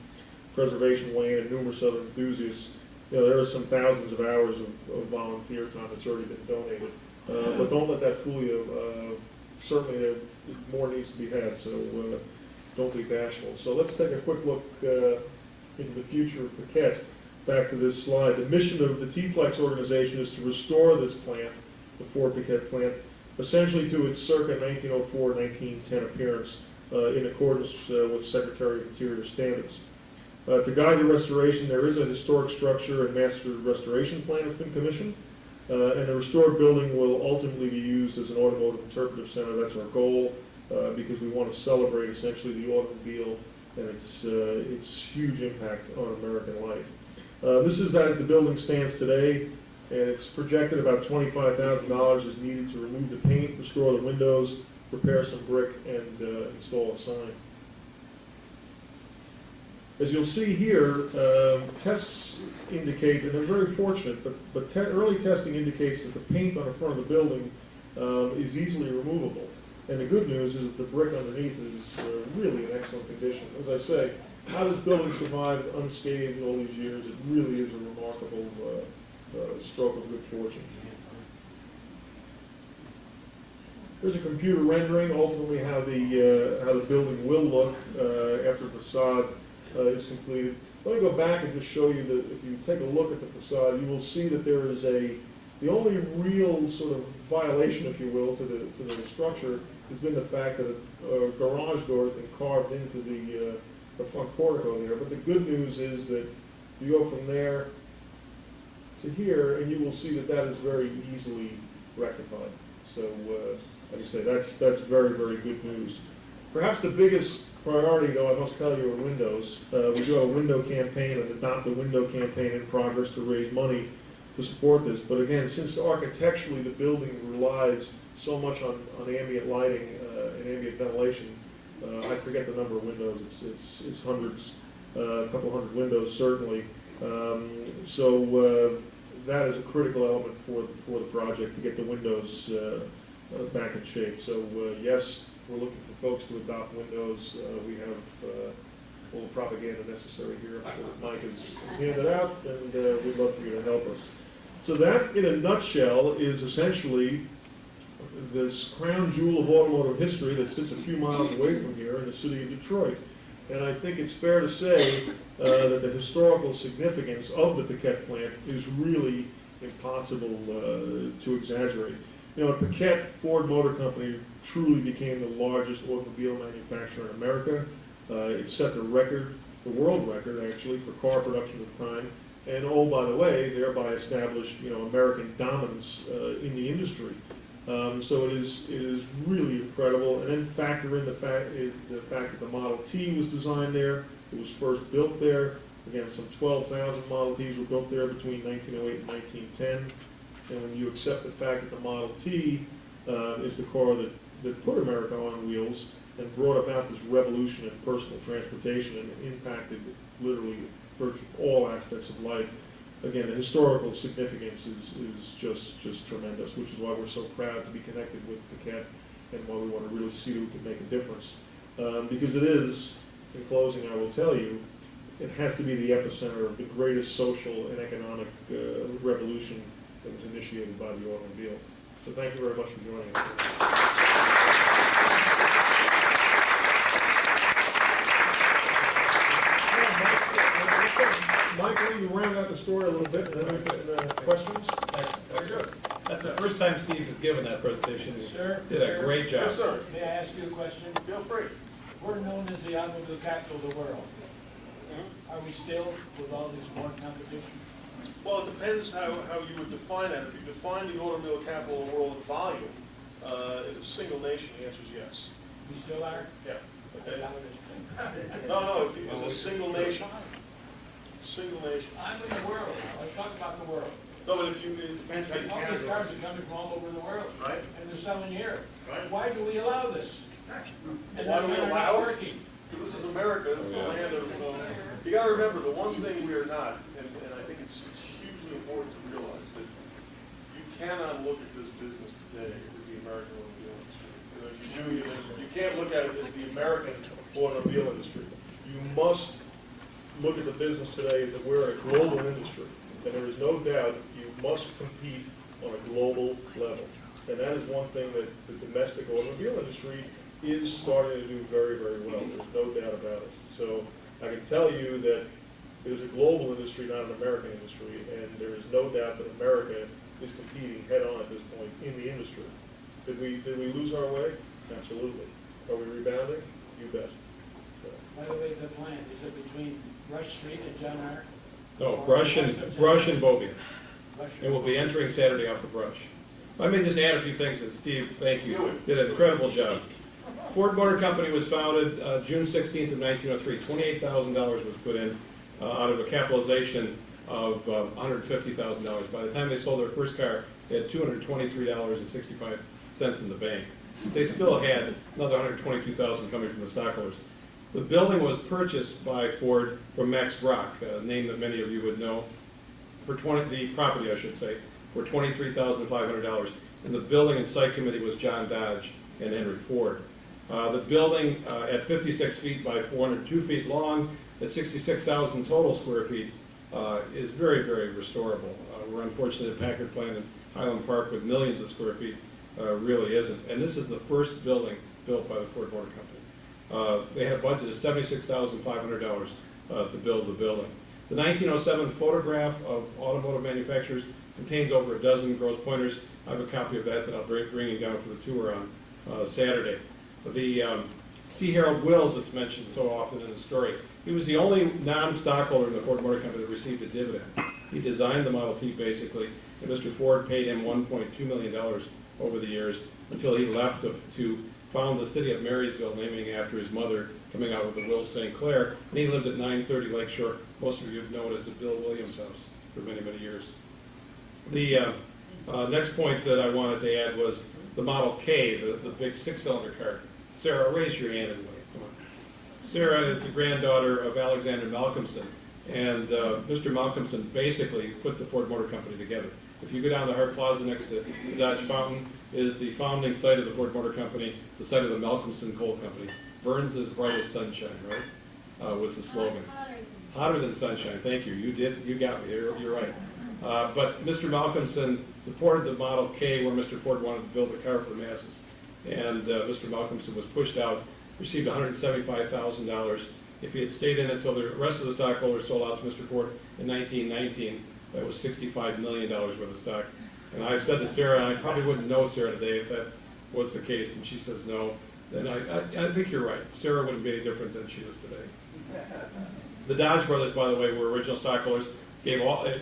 Preservation Lane, and numerous other enthusiasts. You know, there are some thousands of hours of volunteer time that's already been donated. But don't let that fool you. Certainly, more needs to be had, so don't be bashful. So let's take a quick look into the future of Paquette. Back to this slide. The mission of the T-Flex organization is to restore this plant, the Ford Piquette plant, essentially to its circa 1904-1910 appearance in accordance with Secretary of Interior standards. To guide the restoration, there is a historic structure and master restoration plan that's been commissioned, and the restored building will ultimately be used as an automotive interpretive center. That's our goal, because we want to celebrate essentially the automobile and its huge impact on American life. This is as the building stands today, and it's projected about $25,000 is needed to remove the paint, restore the windows, repair some brick, and install a sign. As you'll see here, tests indicate, and they're very fortunate, but early testing indicates that the paint on the front of the building is easily removable. And the good news is that the brick underneath is really in excellent condition. As I say, how this building survived unscathed all these years, it really is a remarkable stroke of good fortune. Here's a computer rendering, ultimately how the building will look after the facade is completed. Let me go back and just show you that if you take a look at the facade, you will see that there is the only real sort of violation, if you will, to the structure has been the fact that a garage door has been carved into the front portico there. But the good news is that you go from there to here, and you will see that that is very easily rectified. So, like I say, that's very, very good news. Perhaps the biggest priority, though, I must tell you, are windows. We do have a window campaign, and adopt a window campaign in progress to raise money to support this. But again, since architecturally the building relies so much on ambient lighting and ambient ventilation, I forget the number of windows. It's hundreds, a couple hundred windows certainly. So that is a critical element for the project to get the windows back in shape. So yes, we're looking for folks to adopt windows. We have all the propaganda necessary here. I'm sure that Mike has handed out, and we'd love for you to help us. So that, in a nutshell, is essentially this crown jewel of automotive history that sits a few miles away from here in the city of Detroit. And I think it's fair to say that the historical significance of the Piquette plant is really impossible to exaggerate. You know, Paquette Ford Motor Company truly became the largest automobile manufacturer in America. It set the record, the world record actually, for car production at the time. And oh, by the way, thereby established, you know, American dominance in the industry. So it is really incredible. And then factor in the fact that the Model T was designed there. It was first built there. Again, some 12,000 Model Ts were built there between 1908 and 1910. And when you accept the fact that the Model T is the car that put America on wheels and brought about this revolution in personal transportation and impacted literally virtually all aspects of life, again, the historical significance is just tremendous, which is why we're so proud to be connected with Paquette and why we want to really see that we can make a difference. Because it is, in closing, I will tell you, it has to be the epicenter of the greatest social and economic revolution that was initiated by the automobile. So thank you very much for joining us. Michael, you round out the story a little bit, and then we get questions. Very good. That's the first time Steve has given that presentation. Sir? Did a great job. Yes, sir. May I ask you a question? Feel free. We're known as the automobile capital of the world. Are we still with all this more competition? Well, it depends how you would define that. If you define the automobile capital of the world in volume, as a single nation, the answer is yes. We still are? Yeah. Okay. No, if it was a single nation. Single nation. I'm in the world. Let's talk about the world. No, but if you, it depends how you All these cars categorize. are coming from all over the world. Right. And they're selling here. Right. Why do we allow this? And Why do we they're allow not it? working. This is America, this is the land of, you gotta remember, the one thing we are not, and I think it's hugely important to realize that you cannot look at this business today as the American automobile industry. You know, if you do, you can't look at it as the American automobile industry. You must look at the business today as that we're a global industry. And there is no doubt you must compete on a global level. And that is one thing that the domestic automobile industry is starting to do very, very well. There's no doubt about it. So I can tell you that it is a global industry, not an American industry, and there is no doubt that America is competing head-on at this point in the industry. Did we lose our way? Absolutely. Are we rebounding? You bet. By the way, the plant, is it between Rush Street and John R? No, Brush and Bobia. Rush And we'll be entering Saturday off the Brush. I may just add a few things, and Steve, thank you, did an incredible job. Ford Motor Company was founded June 16th of 1903. $28,000 was put in out of a capitalization of $150,000. By the time they sold their first car, they had $223.65 in the bank. They still had another $122,000 coming from the stockholders. The building was purchased by Ford from Max Brock, a name that many of you would know, for the property, I should say, for $23,500. And the building and site committee was John Dodge and Henry Ford. The building at 56 feet by 402 feet long at 66,000 total square feet, is very, very restorable. We're unfortunate that Packard plant in Highland Park with millions of square feet really isn't. And this is the first building built by the Ford Motor Company. They had a budget of $76,500 to build the building. The 1907 photograph of automotive manufacturers contains over a dozen Grosse pointers. I have a copy of that I'll bring you down for the tour on Saturday. The C. Harold Wills that's mentioned so often in the story, he was the only non-stockholder in the Ford Motor Company that received a dividend. He designed the Model T basically, and Mr. Ford paid him $1.2 million over the years until he left to found the city of Marysville, naming after his mother, coming out with the Will St. Clair, and he lived at 930 Lakeshore. Most of you have known as the Bill Williams house for many, many years. The next point that I wanted to add was the Model K, the big six-cylinder car. Sarah, raise your hand and wave. Come on. Sarah is the granddaughter of Alexander Malcolmson, and Mr. Malcolmson basically put the Ford Motor Company together. If you go down the Hart Plaza next to the Dodge Fountain, is the founding site of the Ford Motor Company, the site of the Malcolmson Coal Company. Burns as bright as sunshine, right? Was the slogan. Hotter than sunshine. Thank you. You got me. You're right. But Mr. Malcolmson supported the Model K where Mr. Ford wanted to build a car for the masses. And Mr. Malcolmson was pushed out, received $175,000. If he had stayed in until the rest of the stockholders sold out to Mr. Ford in 1919, that was $65 million worth of stock. And I've said to Sarah, and I probably wouldn't know Sarah today if that was the case, and she says no, then I think you're right. Sarah wouldn't be any different than she is today. The Dodge brothers, by the way, were original stockholders,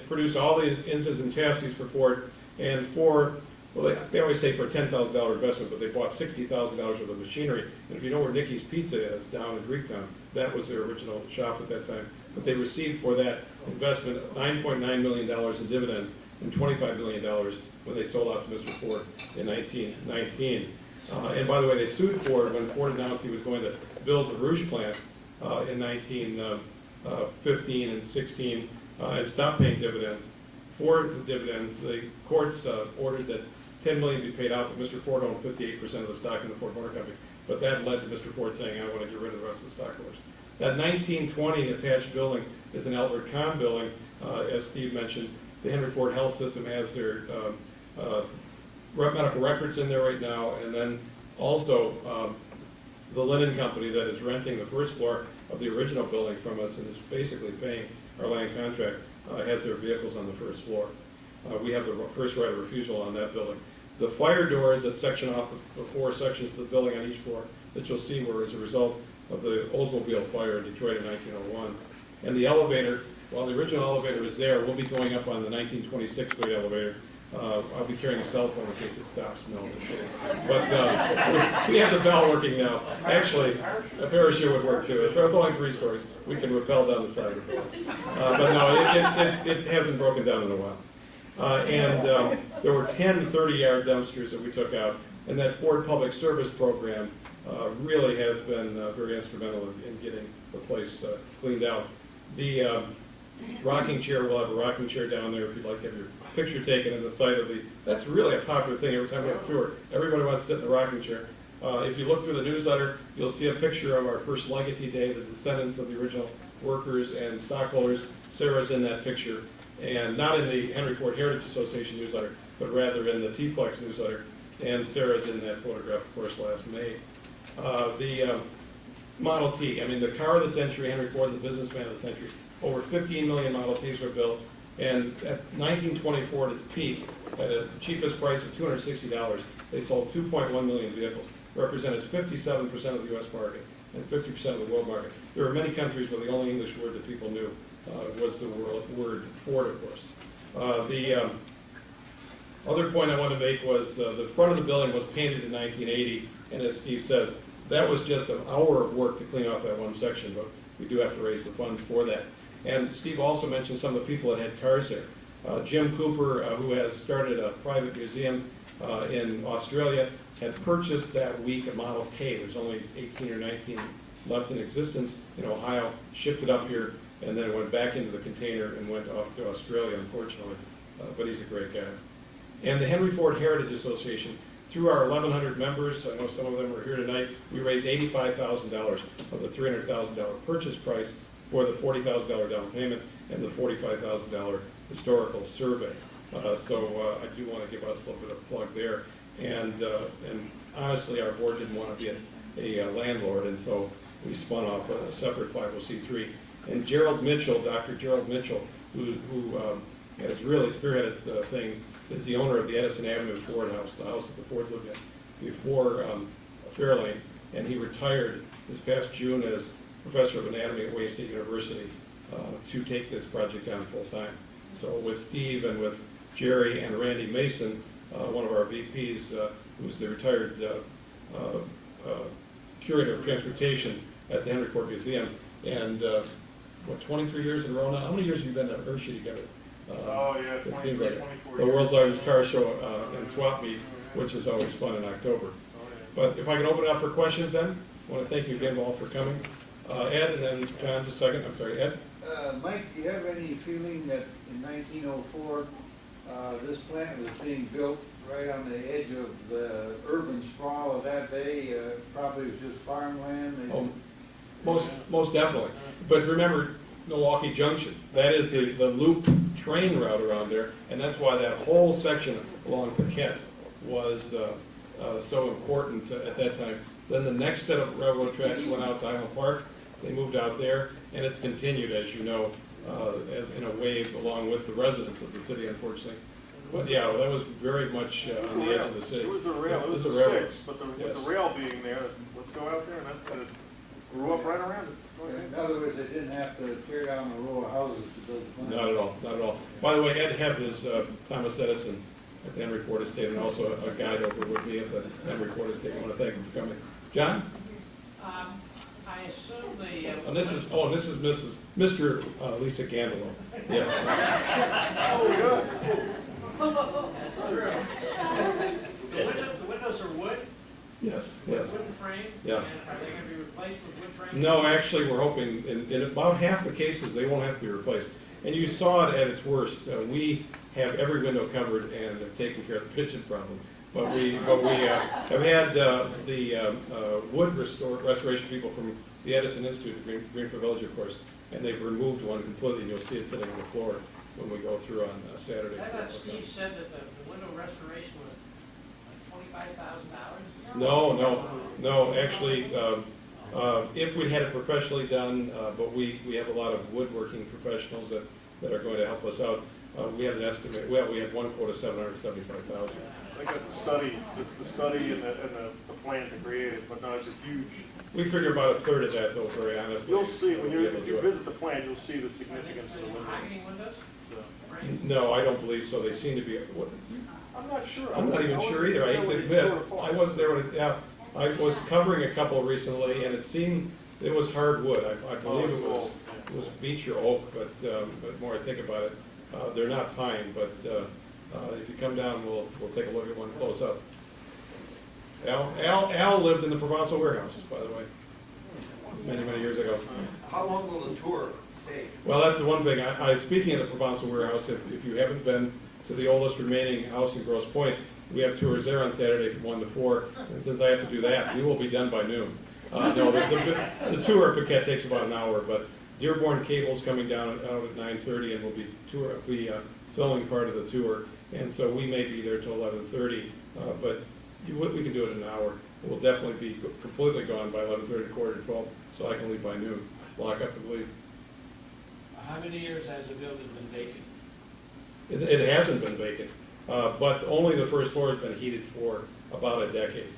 produced all these engines and chassis for Ford, and Ford, well, they always say for a $10,000 investment, but they bought $60,000 worth of machinery. And if you know where Nicky's Pizza is, down in Greektown, that was their original shop at that time. But they received for that investment $9.9 million in dividends and $25 million when they sold out to Mr. Ford in 1919. And by the way, they sued Ford when Ford announced he was going to build the Rouge plant in 1915 and 16 and stopped paying dividends. For the dividends, the courts ordered that $10 million be paid out, but Mr. Ford owned 58% of the stock in the Ford Motor Company. But that led to Mr. Ford saying, I want to get rid of the rest of the stockholders. That 1920 attached building is an Albert Kahn building, as Steve mentioned. The Henry Ford Health System has their medical records in there right now, and then also the linen company that is renting the first floor of the original building from us and is basically paying our land contract has their vehicles on the first floor. We have the first right of refusal on that building. The fire doors that section off the four sections of the building on each floor that you'll see were as a result of the Oldsmobile fire in Detroit in 1901. And the elevator, while the original elevator is there, we'll be going up on the 1926 freight elevator. I'll be carrying a cell phone in case it stops. No, I'm just kidding. But we have the bell working now. Actually, a parachute would work too. It's only 3 stories. We can rappel down the side of the building. But no, it hasn't broken down in a while. There were 10 30-yard dumpsters that we took out, and that Ford Public Service program really has been very instrumental in getting the place cleaned out. The rocking chair, we'll have a rocking chair down there if you'd like to have your picture taken in the site of the, that's really a popular thing every time we have a tour. Everybody wants to sit in the rocking chair. If you look through the newsletter, you'll see a picture of our first legatee day, the descendants of the original workers and stockholders. Sarah's in that picture, and not in the Henry Ford Heritage Association newsletter, but rather in the T-Plex newsletter, and Sarah's in that photograph, of course, last May. The Model T, I mean, the car of the century, Henry Ford, the businessman of the century. Over 15 million Model Ts were built, and at 1924 at its peak, at the cheapest price of $260, they sold 2.1 million vehicles, represented 57% of the U.S. market and 50% of the world market. There are many countries where the only English word that people knew was the word Ford, of course. The other point I wanted to make was the front of the building was painted in 1980, and as Steve says, that was just an hour of work to clean off that one section, but we do have to raise the funds for that. And Steve also mentioned some of the people that had cars there. Jim Cooper, who has started a private museum in Australia, had purchased that week a Model K. There's only 18 or 19 left in existence in Ohio, shipped it up here, and then it went back into the container and went off to Australia, unfortunately. But he's a great guy. And the Henry Ford Heritage Association, through our 1,100 members, I know some of them are here tonight, we raised $85,000 of the $300,000 purchase price for the $40,000 down payment and the $45,000 historical survey. So I do want to give us a little bit of plug there. And honestly, our board didn't want to be a landlord, and so we spun off a separate 501c3. And Gerald Mitchell, Dr. Gerald Mitchell, who has really spearheaded things, is the owner of the Edison Avenue Ford house, the house that the Fords lived in before Fairlane, and he retired this past June as professor of anatomy at Wayne State University to take this project on full time. So with Steve and with Jerry and Randy Mason, one of our VPs, who's the retired curator of transportation at the Henry Ford Museum, and 23 years in a row now? How many years have you been at Hershey together? Oh, yeah, It seems 23, like 24 the years. world's largest car show and swap meet, which is always fun in October. But if I can open it up for questions then, I want to thank you again all for coming. Ed, and then John, just a second. I'm sorry, Ed? Mike, do you have any feeling that in 1904, this plant was being built right on the edge of the urban sprawl of that day? Probably was just farmland. They Most definitely. But remember Milwaukee Junction. That is the loop train route around there, and that's why that whole section along Paquette was so important at that time. Then the next set of railroad tracks went out to Highland Park. They moved out there, and it's continued, as you know, as in a wave along with the residents of the city, unfortunately. But yeah, that was very much on the edge of the city. It was the rail, it was the the railroad. sticks, but with Yes. the rail being there, let's go out there, and it grew up right around it. Go ahead. In other words, they didn't have to tear down a row of houses to build the plant. Not at all, not at all. By the way, Ed Hebb is Thomas Edison at the Henry Ford Estate, and also a guide over with me at the Henry Ford Estate. I want to thank him for coming. John? I assume the. And this is Mr. Lisa Gandolo. Yeah. Oh, good. That's true. The windows are wood, Yes, yes. wooden frame? Yeah. And are they gonna be replaced with wood frame? No, actually, we're hoping, in about half the cases, they won't have to be replaced. And you saw it at its worst. We have every window covered and have taken care of the pigeon problem. But we have had the wood restoration people from the Edison Institute, Greenfield Village, of course, and they've removed one completely, and you'll see it sitting on the floor when we go through on Saturday. I thought Steve said that the window restoration was like $25,000? No, actually, if we had it professionally done, but we have a lot of woodworking professionals that are going to help us out. We have an estimate, well, we have one quote of $775,000. I got the study and the plan to create it, but no, it's a huge, We figure about a third of that, though, very honestly. you'll see, when We'll be able if to you do it. visit the plant, you'll see the significance of the windows. Mahogany windows? So, Frame? No, I don't believe so. They seem to be, I'm not sure. I'm not even sure either. I hate to admit, I wasn't there when it, yeah, I was covering a couple recently, and it seemed, it was hardwood. I believe it was beech or oak, but the more I think about it, they're not pine, but if you come down, we'll take a look at one close up. Al lived in the Provençal warehouse, by the way, many years ago. How long will the tour take? Well, that's the one thing. Speaking of the Provençal warehouse, if you haven't been to the oldest remaining house in Grosse Pointe, we have tours there on Saturday from 1 to 4. And since I have to do that, we will be done by noon. No, the tour of Paquette takes about an hour, but Dearborn Cable's coming down out at 9:30, and we'll be filming part of the tour. And so we may be there till 11:30, but we can do it in an hour. We'll definitely be completely gone by 11:30, quarter to 12, so I can leave by noon, lock up and leave. How many years has the building been vacant? It hasn't been vacant, but only the first floor has been heated for about a decade.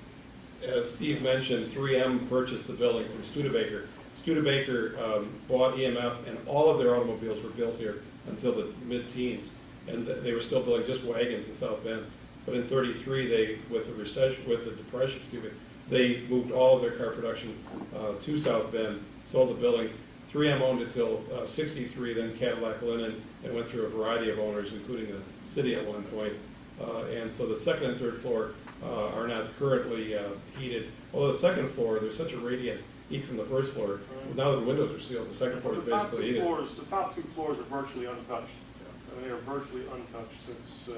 As Steve mentioned, 3M purchased the building from Studebaker. Studebaker bought EMF, and all of their automobiles were built here until the mid-teens, and they were still building just wagons in South Bend. But in '33, with the depression, they moved all of their car production to South Bend, sold the building. 3M owned it till '63, then Cadillac Linen, and went through a variety of owners, including the city at one point. And so the second and third floor are not currently heated. Although the second floor, there's such a radiant heat from the first floor. Now that the windows are sealed, the second floor is The top basically two heated. floors, the top two floors are virtually untouched. I mean, they are virtually untouched since,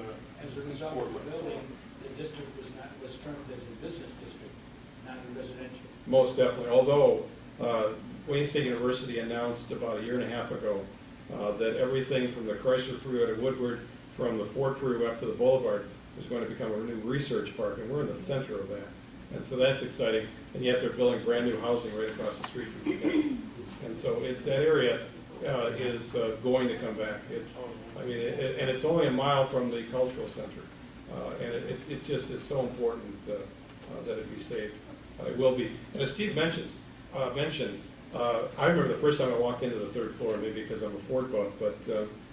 As a result of the building, the district was termed as a business district, not a residential. Most definitely, although Wayne State University announced about a year and a half ago that everything from the Chrysler Freeway to Woodward, from the Ford Freeway up to the Boulevard, is going to become a new research park, and we're in the center of that. And so that's exciting, and yet they're building brand-new housing right across the street from Paquette. And so that area is going to come back. And it's only a mile from the cultural center. And it just is so important that it be saved. It will be. And as Steve mentioned, I remember the first time I walked into the third floor, maybe because I'm a Ford buff, but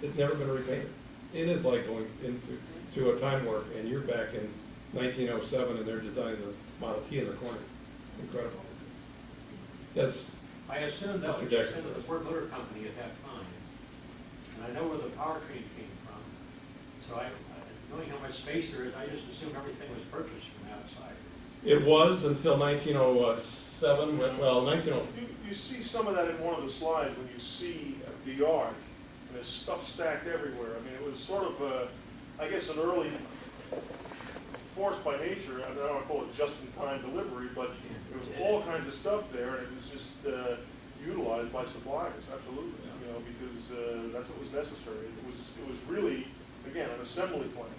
it's never been repainted. It is like going into a time warp, and you're back in 1907, and they're designing the Model T in the corner. Incredible. Yes. I assume that was Mr. just into the Ford Motor Company at that time. And I know where the powertrain came from. So knowing how much space there is, I just assumed everything was purchased from outside. It was until 1907, well, 1907. You see some of that in one of the slides when you see the yard, and there's stuff stacked everywhere. I mean, it was sort of, I guess, an early, forced by nature, I don't want to call it just-in-time delivery, but there was all kinds of stuff there, and it was just utilized by suppliers, absolutely, because that's what was necessary. It was really, again, an assembly plant,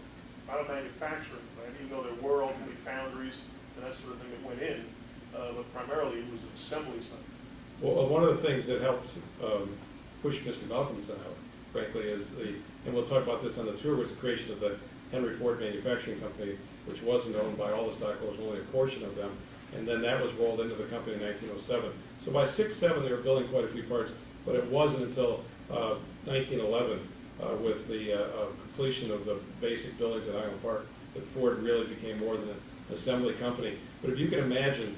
not a manufacturing plant, even though there were ultimately foundries and that sort of thing that went in, but primarily it was an assembly site. Well, one of the things that helped push Mr. Malcolmson out, frankly, is and we'll talk about this on the tour, was the creation of the Henry Ford Manufacturing Company, which wasn't owned by all the stockholders, only a portion of them, and then that was rolled into the company in 1907. So by 6-7, they were building quite a few parts, but it wasn't until 1911, with the completion of the basic buildings at Highland Park, that Ford really became more than an assembly company. But if you can imagine,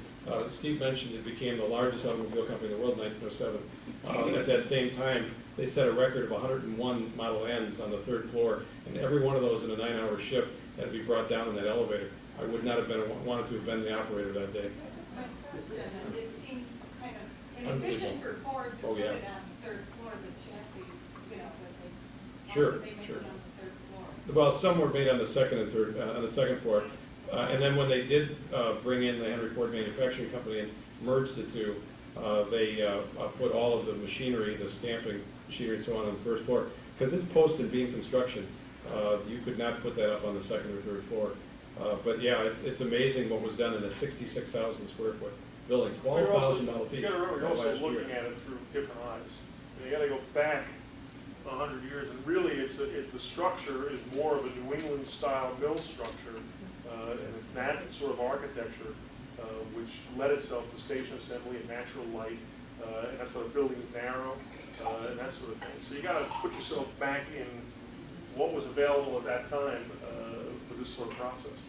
Steve mentioned it became the largest automobile company in the world in 1907. At that same time, they set a record of 101 Model Ns on the third floor, and every one of those in a 9-hour shift had to be brought down in that elevator. I would not have wanted to have been the operator that day. It seems kind of inefficient for Ford to put it on the third floor, the chassis, Sure, they make sure. it on the third floor. Well, some were made on the second and third, on the second floor. And then when they did bring in the Henry Ford Manufacturing Company and merged the two, they put all of the machinery, the stamping machinery and so on the first floor. Because it's post and beam construction, you could not put that up on the second or third floor. But yeah, it's amazing what was done in a 66,000 square foot building, 12,000 Model Ts. You got to remember, you're also looking at it through different eyes. You got to go back 100 years, and really, the structure is more of a New England style mill structure, and that sort of architecture, which led itself to station assembly and natural light, and that's why the building is narrow, and that sort of thing. So you got to put yourself back in what was available at that time for this sort of process.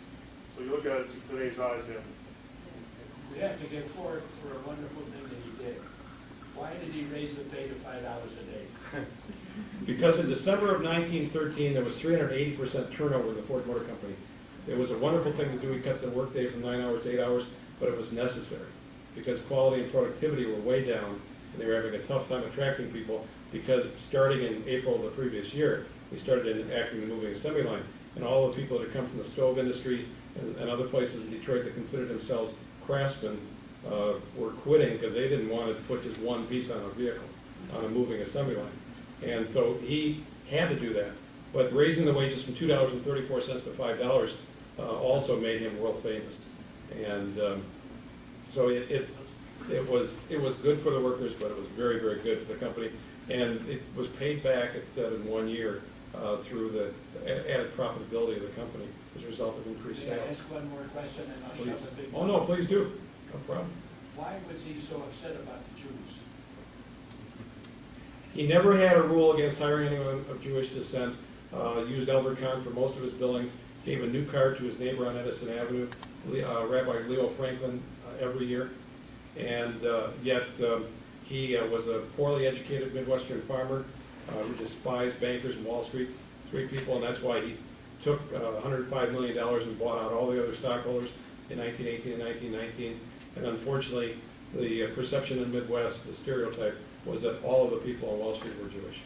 So you look at it through today's eyes, yeah. We have to give Ford for a wonderful thing that he did. Why did he raise the pay to $5 a day? Because in December of 1913, there was 380% turnover in the Ford Motor Company. It was a wonderful thing to do. We cut the workday from 9 hours to 8 hours, but it was necessary because quality and productivity were way down, and they were having a tough time attracting people because starting in April of the previous year, we started acting the moving assembly line, and all the people that had come from the stove industry and other places in Detroit that considered themselves craftsmen were quitting because they didn't want to put just one piece on a vehicle, on a moving assembly line. And so he had to do that. But raising the wages from $2.34 to $5 also made him world famous. And so it was good for the workers, but it was very, very good for the company. And it was paid back, it said, in 1 year through the added profitability of the company as a result of increased May I sales. ask one more question and I'll Please. shut the big Oh, no, please do. No problem. Why was he so upset about the Jews? He never had a rule against hiring anyone of Jewish descent, used Albert Kahn for most of his billings, gave a new car to his neighbor on Edison Avenue, Rabbi Leo Franklin, every year. And yet he was a poorly educated Midwestern farmer who despised bankers and Wall Street people, and that's why he took $105 million and bought out all the other stockholders in 1918 and 1919. And unfortunately, the perception in the Midwest, the stereotype, was that all of the people on Wall Street were Jewish.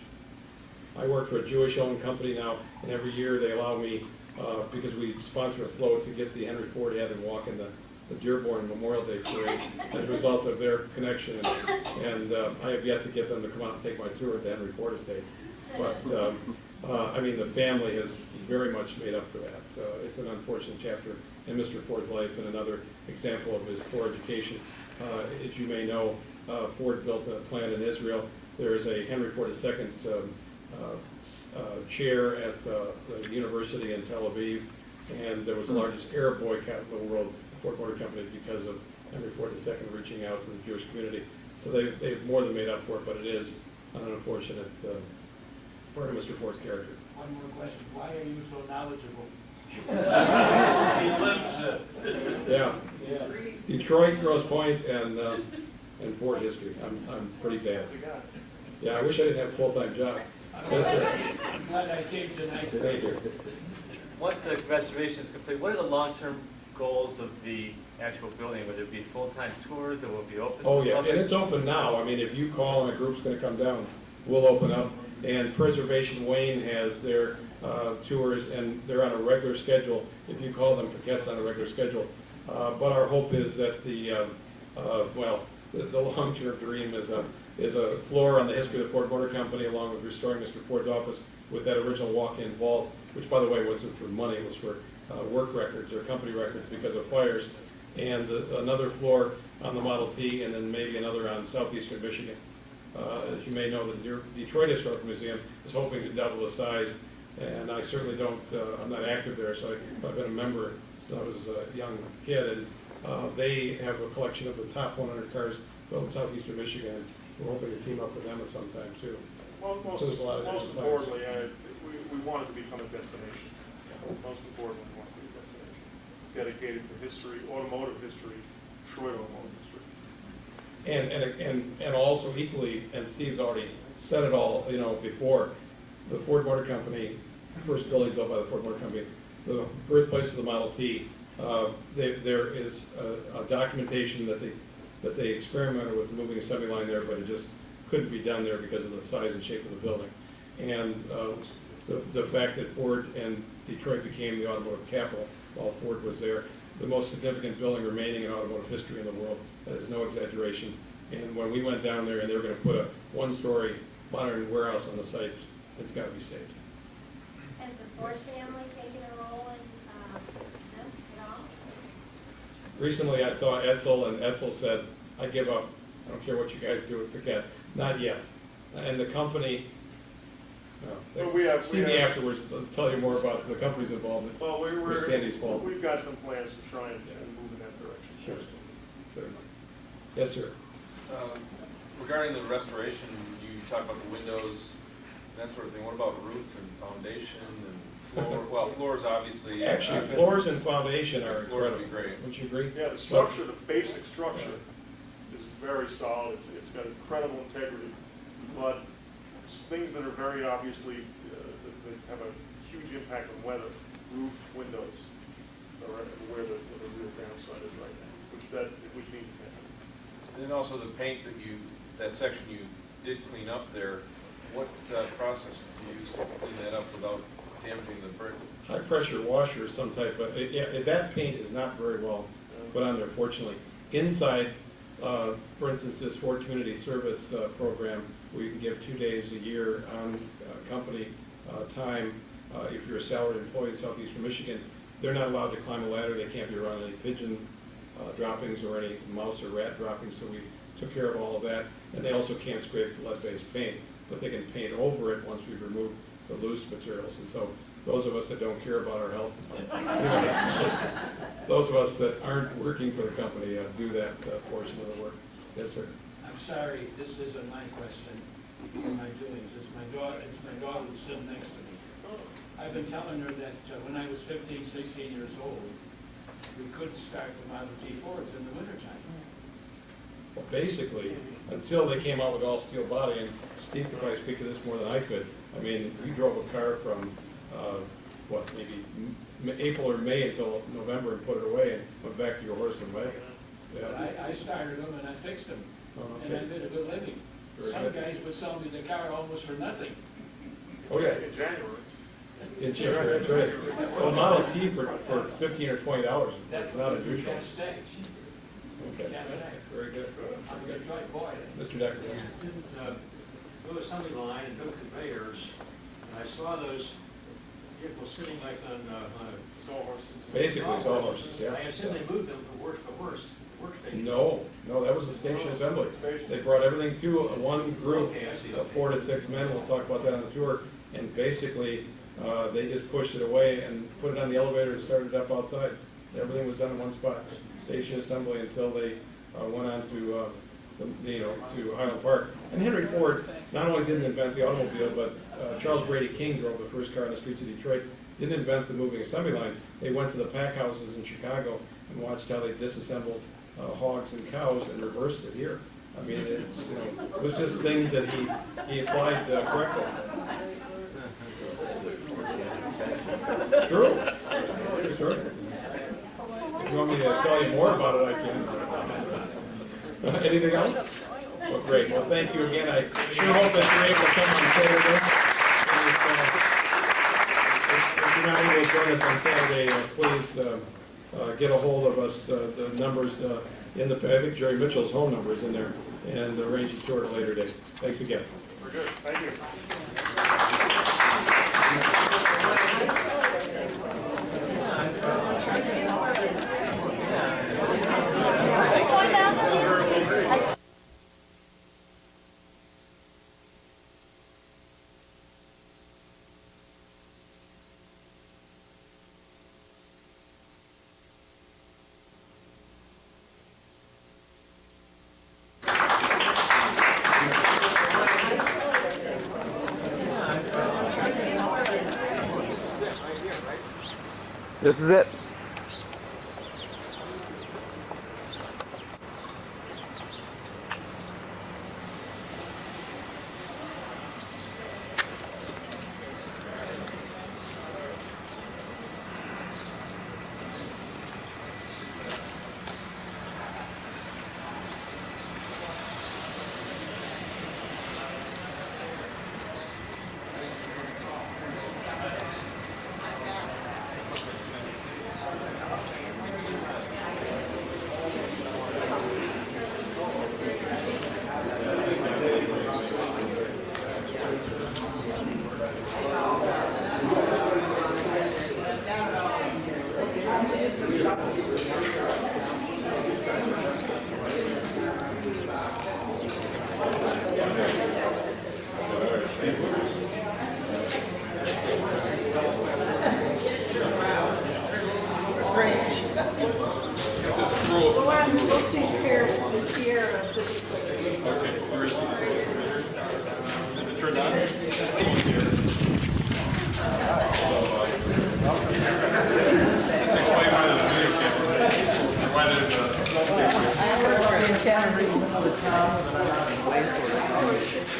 I work for a Jewish-owned company now, and every year they allow me, because we sponsor a float, to get the Henry Ford Avenue walk in the the Dearborn Memorial Day Parade as a result of their connection. And I have yet to get them to come out and take my tour at the Henry Ford estate. But, I mean, the family has very much made up for that. It's an unfortunate chapter in Mr. Ford's life and another example of his poor education. As you may know, Ford built a plant in Israel. There is a Henry Ford II chair at the university in Tel Aviv, and there was the largest Arab boycott in the world, Ford Motor Company, because of Henry Ford II reaching out to the Jewish community. So they've more than made up for it, but it is an unfortunate part of Mr. Ford's character. One more question, why are you so knowledgeable? Yeah. Yeah. Detroit, Grosse Pointe, and Ford history. I'm pretty bad. Yeah, I wish I didn't have a full-time job. Yes, sir. I'm glad I came tonight. Thank you. Once the restoration is complete, what are the long-term goals of the actual building? Would it be full-time tours that will be open? Oh, to the yeah, public? and it's open now. I mean, if you call and a group's gonna come down, we'll open up. And Preservation Wayne has their tours, and they're on a regular schedule. If you call them, Paquette's on a regular schedule. But our hope is that the long-term dream is a floor on the history of the Ford Motor Company, along with restoring Mr. Ford's office with that original walk-in vault, which, by the way, wasn't for money, it was for work records or company records because of fires, and another floor on the Model T, and then maybe another on southeastern Michigan. As you may know, the Detroit Historical Museum is hoping to double the size, and I certainly don't, I'm not active there, so I've been a member since I was a young kid, and they have a collection of the top 100 cars built in southeastern Michigan. We're hoping to team up with them at some time, too. Well, most So there's a lot of different plans. importantly, we want it to become a destination. Most importantly, we want it to be a destination dedicated to history, automotive history, Detroit automotive history. And also equally, and Steve's already said it all, before, the Ford Motor Company, first building built by the Ford Motor Company, the birthplace of the Model T, there is a documentation that they experimented with moving assembly line there, but it just couldn't be done there because of the size and shape of the building. And the fact that Ford and Detroit became the automotive capital while Ford was there, the most significant building remaining in automotive history in the world. That is no exaggeration. And when we went down there and they were going to put a one-story modern warehouse on the site, it's got to be saved. Has the Ford family taken a role in this at all? Recently, I saw Edsel, and Edsel said, I give up. I don't care what you guys do with Paquette. Not yet. And the company, Well, we have- see me afterwards, I'll tell you more about the company's involvement. Well, With Sandy's fault. we've got some plans to try and move in that direction. Sure. Yes, sir. Regarding the restoration, you talked about the windows, that sort of thing. What about roof and foundation and floor? Well, floors obviously. Actually, floors and foundation are Floors incredible. would be great. Would you agree? Yeah, the structure, the basic structure is very solid. It's got incredible integrity, but things that are very obviously, that have a huge impact on weather, roof, windows, are where the real downside is right now, which needs to happen. And then also the paint that section you did clean up there, what process did you use to clean that up without damaging the brick? High pressure washer or some type of, that paint is not very well put on there, fortunately. Inside, for instance, this Ford Community Service program, where you can give 2 days a year on company time, if you're a salaried employee in southeastern Michigan, they're not allowed to climb a ladder. They can't be around any pigeon droppings or any mouse or rat droppings, so we took care of all of that. And they also can't scrape lead-based paint, but they can paint over it once we've removed the loose materials. And so those of us that don't care about our health, those of us that aren't working for the company do that portion of the work. Yes, sir. I'm sorry, this isn't my question, or my doings, it's my daughter who's sitting next to me. I've been telling her that when I was 15, 16 years old, we couldn't start the Model T Fords in the wintertime. Well, basically, until they came out with all steel body, and Steve could probably speak to this more than I could. I mean, you drove a car from, maybe April or May until November and put it away and went back to your horse and wagon. But I started them and I fixed them, and I did a good living. Very Some good. guys would sell me the car almost for nothing. Oh, yeah. In January. In Chipper, that's right. Well, Model T for $15 or $20, that's not unusual. Can't stay. Okay, very good. I'm a Detroit boy. Mr. Decker. Didn't do assembly line and do conveyors, and I saw those vehicles sitting like on sawhorses. Basically, sawhorses, yeah. I assume they moved them from workstation. No, that was the station assembly. They brought everything to one group Okay, I see. of 4 to 6 men. We'll talk about that on the tour. And basically, they just pushed it away and put it on the elevator and started up outside. Everything was done in one spot, station assembly, until they went on to, to Highland Park. And Henry Ford not only didn't invent the automobile, but Charles Brady King drove the first car in the streets of Detroit. Didn't invent the moving assembly line. They went to the pack houses in Chicago and watched how they disassembled hogs and cows and reversed it here. I mean, it was just things that he applied correctly. True. Sure. If you want me to tell you more about it, I can. Anything else? Well, great. Well, thank you again. I sure hope that you're able to come on Saturday. If you're not able to join us on Saturday, please get a hold of us. The numbers in the, I think Jerry Mitchell's home number is in there, and arrange a tour at a later date. Thanks again. We're good, thank you. This is it.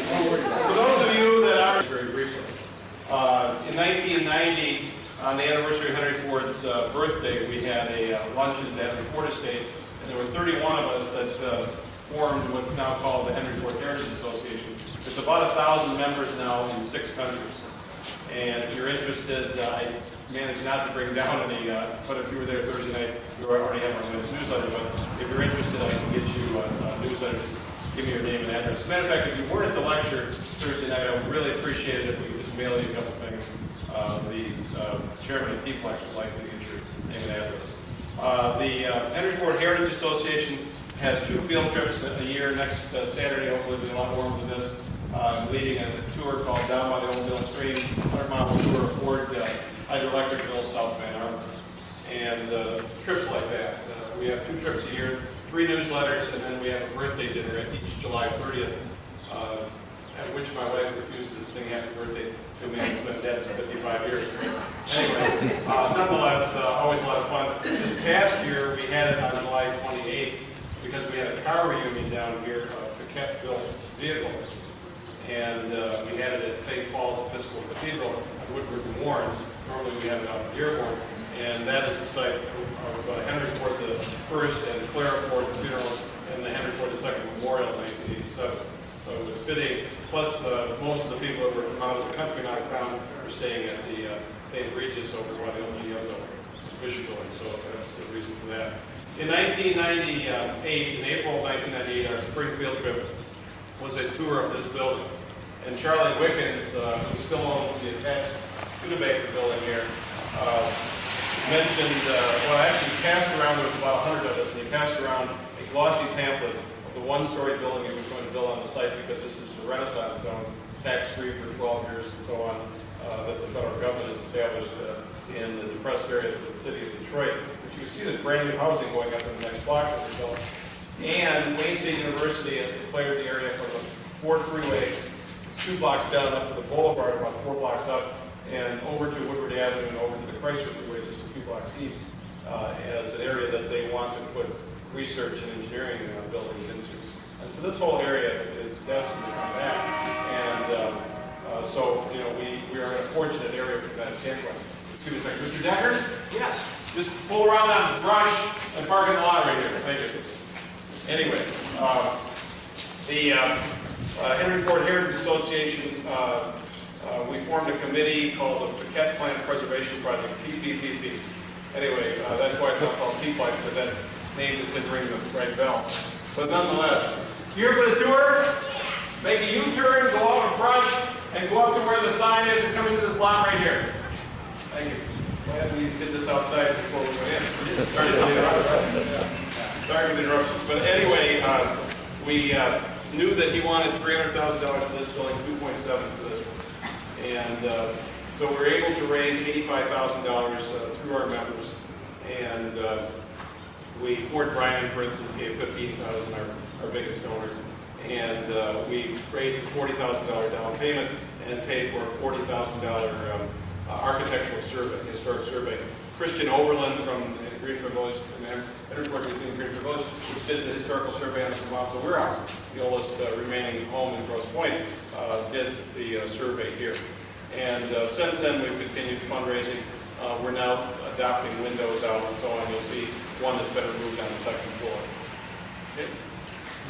For those of you that are very briefly, in 1990, on the anniversary of Henry Ford's birthday, we had a luncheon at the Ford estate, and there were 31 of us that formed what's now called the Henry Ford Heritage Association. It's about 1,000 members now in 6 countries. And if you're interested, I managed not to bring down any, but if you were there Thursday night, you already have our newsletter. But if you're interested, I can get you a newsletter. Just give me your name and address. As a matter of fact, if you weren't at the lecture Thursday night, I would really appreciate it if we could just mail you a couple things. The chairman of T-Flex would like to get your name and address. The Henry Ford Heritage Association has 2 field trips a year. Next Saturday, hopefully, it'll be a lot warmer than this. Leading a tour called Down by the Old Mill Stream, 100-mile tour of Ford hydroelectric mill South Van Armen. And trips like that. We have 2 trips a year, 3 newsletters, and then we have a birthday dinner at each July 30th, at which my wife refuses to sing happy birthday to me. It's been dead for 55 years. Anyway, nonetheless, always a lot of fun. This past year, we had it on July 28th because we had a car reunion down here, Paquette-built vehicles. And we had it at St. Paul's Episcopal Cathedral on Woodward and Warren. Normally we have it out in Dearborn. And that is the site of Henry Ford I and Clara Ford's funeral and the Henry Ford II memorial in 1987. So it was fitting plus most of the people that were from out of the country and out of town were staying at the St. Regis over by the OGM building, so that's the reason for that. In 1998, in April of 1998, our spring field trip was a tour of this building. And Charlie Wickens, who still owns the attached Studebaker building here, mentioned, well, actually passed around, there was about 100 of us, and he passed around a glossy pamphlet of the one-story building he was going to build on the site because this is a Renaissance zone, tax-free for 12 years and so on, that the federal government has established in the depressed areas of the city of Detroit. But you see the brand new housing going up in the next block that we're building. And Wayne State University has declared the area from the Ford Freeway 2 blocks down up to the boulevard, about 4 blocks up, and over to Woodward Avenue and over to the Chrysler Freeway, just a few blocks east, as an area that they want to put research and engineering buildings into. And so this whole area is destined to come back. And so, you know, we are in a fortunate area from that standpoint. Excuse me a second. Mr. Decker? Yes. Just pull around on Brush and park in the lot right here. Thank you. Anyway, the Henry Ford Heritage Association, we formed a committee called the Piquette Plant Preservation Project, PPPP. Anyway, that's why it's not called P-Pipes, but that name just didn't ring the right bell. But nonetheless, here for the tour, make a U-turn, go out of Brush, and go up to where the sign is and come into this lot right here. Thank you. Glad we did this outside before we went in. Sorry for the interruptions. But anyway, we knew that he wanted $300,000 for this building, 2.7 for this one. And so we were able to raise $85,000 through our members. And Fort Bryan, for instance, gave $15,000, our biggest donor. And we raised a $40,000 down payment and paid for a $40,000 architectural survey, historic survey. Christian Overland from Greenfield Village, and Henry Ford Museum Greenfield Village, which did the historical survey on the Vermont warehouse, the oldest remaining home in Grosse Pointe, did the survey here. And since then, we've continued fundraising. We're now adopting windows out and so on. You'll see one that's better moved on the second floor. Okay.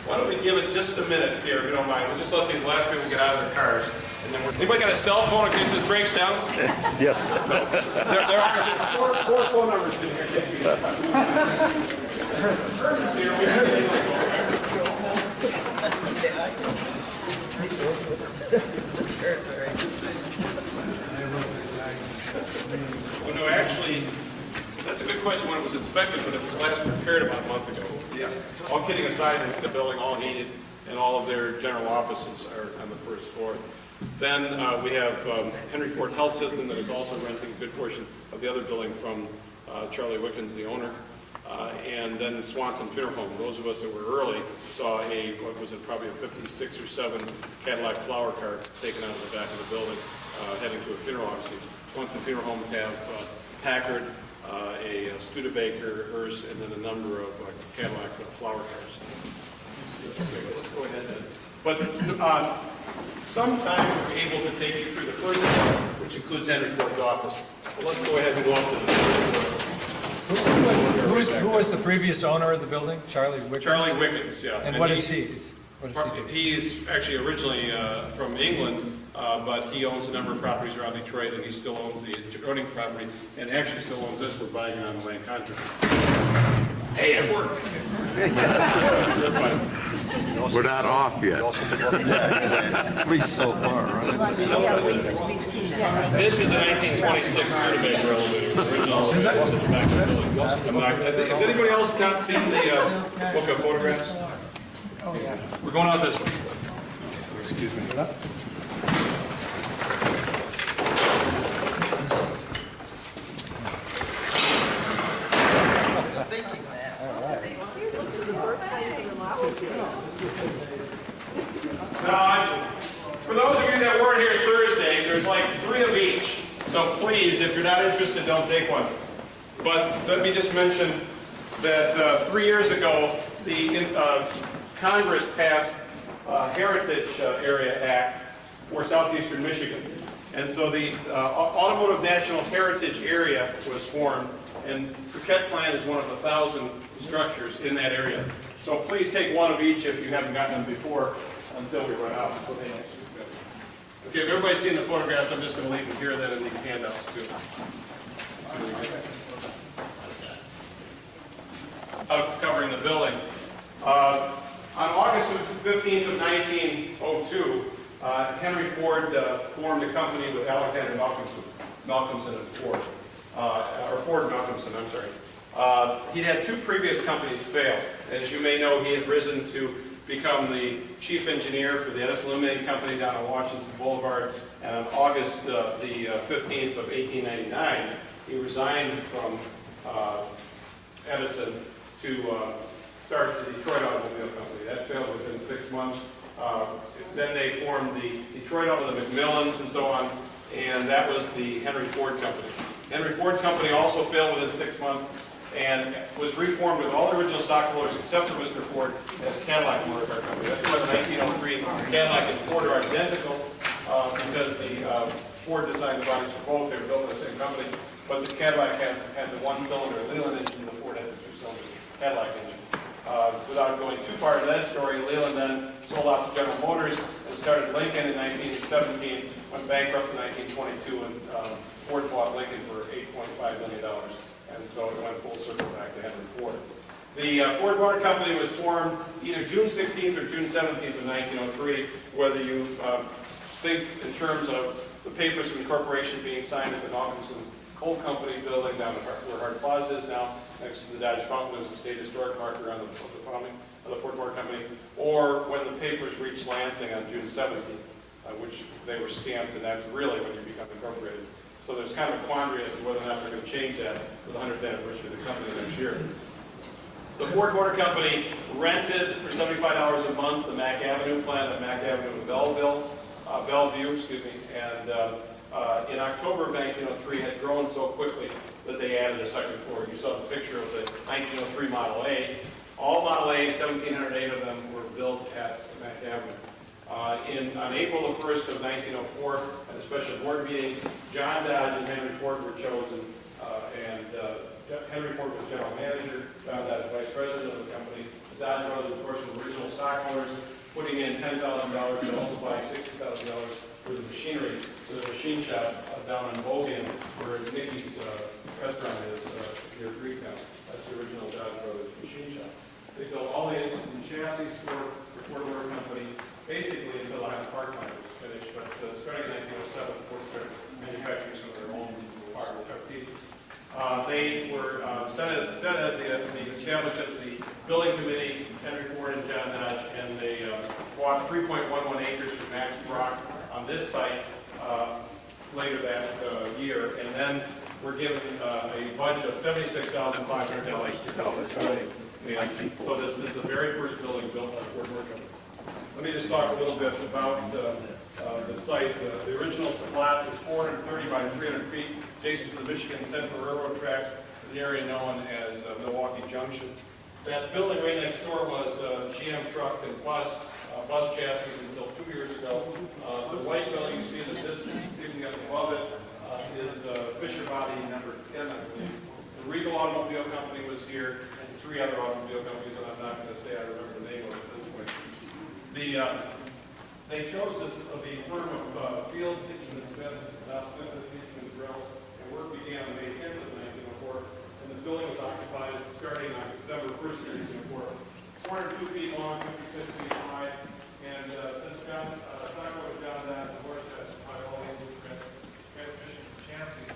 Why don't we give it just a minute here, if you don't mind. We'll just let these last people get out of their cars. And then anybody got a cell phone in case this breaks down? Yes. There are four phone numbers in here. Emergency, or we have Well, no, actually, that's a good question when it was inspected, but it was last repaired about a month ago. Yeah. All kidding aside, it's a building all heated, and all of their general offices are on the first floor. Then we have Henry Ford Health System that is also renting a good portion of the other building from Charlie Wickens, the owner. And then Sorensen Funeral Home. Those of us that were early saw what was it, probably a 56 or 7 Cadillac flower cart taken out of the back of the building, heading to a funeral, obviously. Sorensen Funeral Homes have Packard, a Studebaker, hearse, and then a number of Cadillac flower cars. Let's go ahead then. But sometime we're able to take you through the first floor, which includes Henry Ford's office. But let's go ahead and go up to the first floor. Who was the previous owner of the building? Charlie Wickens? Charlie Wickens, yeah. And what is he? What does he do? He's actually originally from England, but he owns a number of properties around Detroit, and he still owns the adjoining property, and actually still owns this. We're buying it on the land contract. Hey, it worked. We're not off yet. At least so far, right? Yeah, we've seen that. This is a 1926 Studebaker elevator. Original. Has anybody else not seen the book of photographs? Oh, yeah. We're going out this way. Excuse me. Now, for those of you that weren't here Thursday, there's like 3 of each. So please, if you're not interested, don't take one. But let me just mention that 3 years ago, the Congress passed Heritage Area Act for southeastern Michigan. And so the Automotive National Heritage Area was formed, and Paquette Plant is one of the 1,000 structures in that area. So please take one of each if you haven't gotten them before, until we run out. Okay, if everybody's seen the photographs, I'm just going to leave them here then in these handouts too. Covering the building. On August 15th of 1902, Henry Ford formed a company with Alexander Malcolmson and Ford, or Ford Malcolmson, I'm sorry. He'd had two previous companies fail. As you may know, he had risen to become the chief engineer for the Edison Illuminating Company down on Washington Boulevard, and on August the 15th of 1899, he resigned from Edison to start the Detroit Automobile Company. That failed within 6 months. Then they formed the Detroit Automobile, the Macmillans and so on, and that was the Henry Ford Company. Henry Ford Company also failed within 6 months and was reformed with all the original stockholders except for Mr. Ford as Cadillac Motor Car Company. That's why the 1903 Cadillac and Ford are identical because the Ford designed the bodies for both. They were built by the same company, but the Cadillac had the one-cylinder Leland engine, and the Ford had the two-cylinder Cadillac engine. Without going too far into that story, Leland then sold out to General Motors and started Lincoln in 1917, went bankrupt in 1922, and Ford bought Lincoln for $8.5 million. And so it went full circle back to Henry Ford. The Ford Motor Company was formed either June 16th or June 17th of 1903, whether you think in terms of the papers of incorporation being signed at the Malcolmson Coal Company building down where Hart Plaza is now, next to the Dodge Fountain. There's a state historic marker on the founding of the Ford Motor Company, or when the papers reached Lansing on June 17th, which they were stamped, and that's really when you become incorporated. So there's kind of a quandary as to whether or not they're going to change that for the 100th anniversary of the company next year. The Ford Motor Company rented for $75 a month the Mack Avenue Plant at Mack Avenue in Bellevue, and in October of 1903 had grown so quickly that they added a second floor. You saw the picture of the 1903 Model A. All Model A, 1,708 of them, were built at Mack Avenue. On April the 1st of 1904, at a special board meeting, John Dodge and Henry Ford were chosen, and Henry Ford was general manager, John Dodge vice president of the company. The Dodge brothers, of course, were original stockholders, putting in $10,000 and also buying $60,000 for the machinery, for the machine shop down in Bogan, where Mickey's restaurant is near Greektown. That's the original Dodge brothers machine shop. They built all the engines and chassis for the Ford Motor Company, basically until the Highland Park Plant was finished, but starting in 1907, Ford started manufacturing some of their own car pieces. They were set as established as the building committee, Henry Ford and John Dodge, and they bought 3.11 acres from Max Brock on this site later that year, and then were given a budget of $76,500. So this is the very first building built by Ford Motor Company. Let me just talk a little bit about the site. The original lot was 430 by 300 feet, adjacent to the Michigan Central Railroad tracks, an area known as Milwaukee Junction. That building right next door was GM truck and bus chassis until 2 years ago. The white building you see in the distance, sticking up above it, is Fisher Body number 10, I believe. The Regal Automobile Company was here, and 3 other automobile companies that I'm not going to say I remember the name of at this point. They chose this of the firm of Field, Kitchen and Smith, Kitchen and Grills, and work began on May 10th of 1904, and the building was occupied starting on December 1st, 1904. 402 feet long, 56 feet wide, and since John Dodge, of course, has all engine transmission chassis,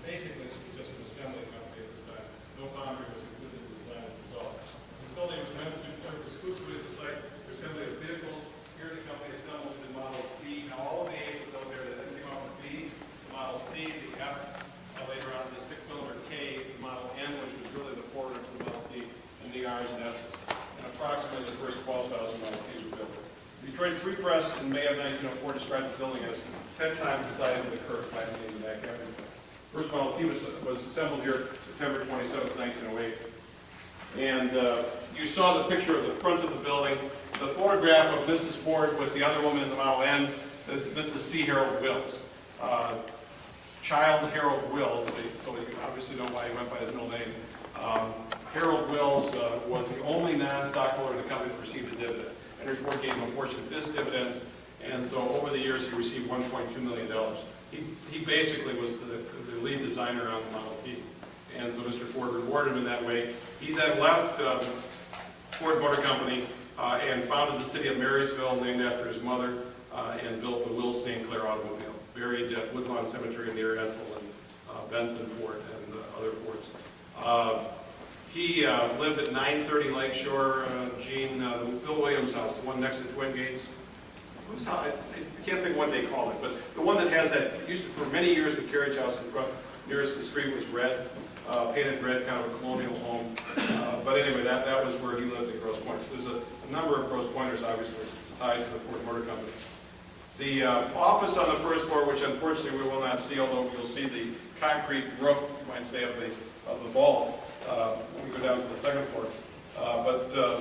basically this was just an assembly company at this time. No foundry was included in the design as a result. The facility was meant to serve exclusively as a site for assembly of vehicles. Here the company assembled the Model T. Now all of the A's was out there that came out with B, the Model C, the F, later on the 6-cylinder K, the Model N, which was really the forerunner to the Model T, and the R's and S's. And approximately the first 12,000 Model T's were built. The Detroit Free Press in May of 1904 described the building as 10 times the size of the current plant in the Mack Avenue. First Model T was assembled here September 27th, 1908. And you saw the picture of the front of the building. The photograph of Mrs. Ford with the other woman in the Model N is Mrs. C. Harold Wills. Child Harold Wills, so you obviously know why he went by his middle name. Harold Wills was the only non-stockholder in the company that received a dividend. Henry Ford gave him a portion of his dividends, And so over the years, he received $1.2 million. He basically was the lead designer on the Model T. And so Mr. Ford rewarded him in that way. He then left Ford Motor Company and founded the city of Marysville, named after his mother, and built the Will St. Clair automobile, buried at Woodlawn Cemetery near Edsel and Benson Ford and other Fords. He lived at 930 Lakeshore, Gene, Bill Williams' house, the one next to Twin Gates. I can't think of what they call it, but the one that has that, used to, for many years, the carriage house in front, nearest the street was red, painted red, kind of a colonial home. But anyway, that was where he lived at Grosse Pointe. So there's a number of Grosse Pointers, obviously, tied to the Ford Motor Company. The office on the first floor, which unfortunately we will not see, although you'll see the concrete roof, you might say, of the vault when we go down to the second floor.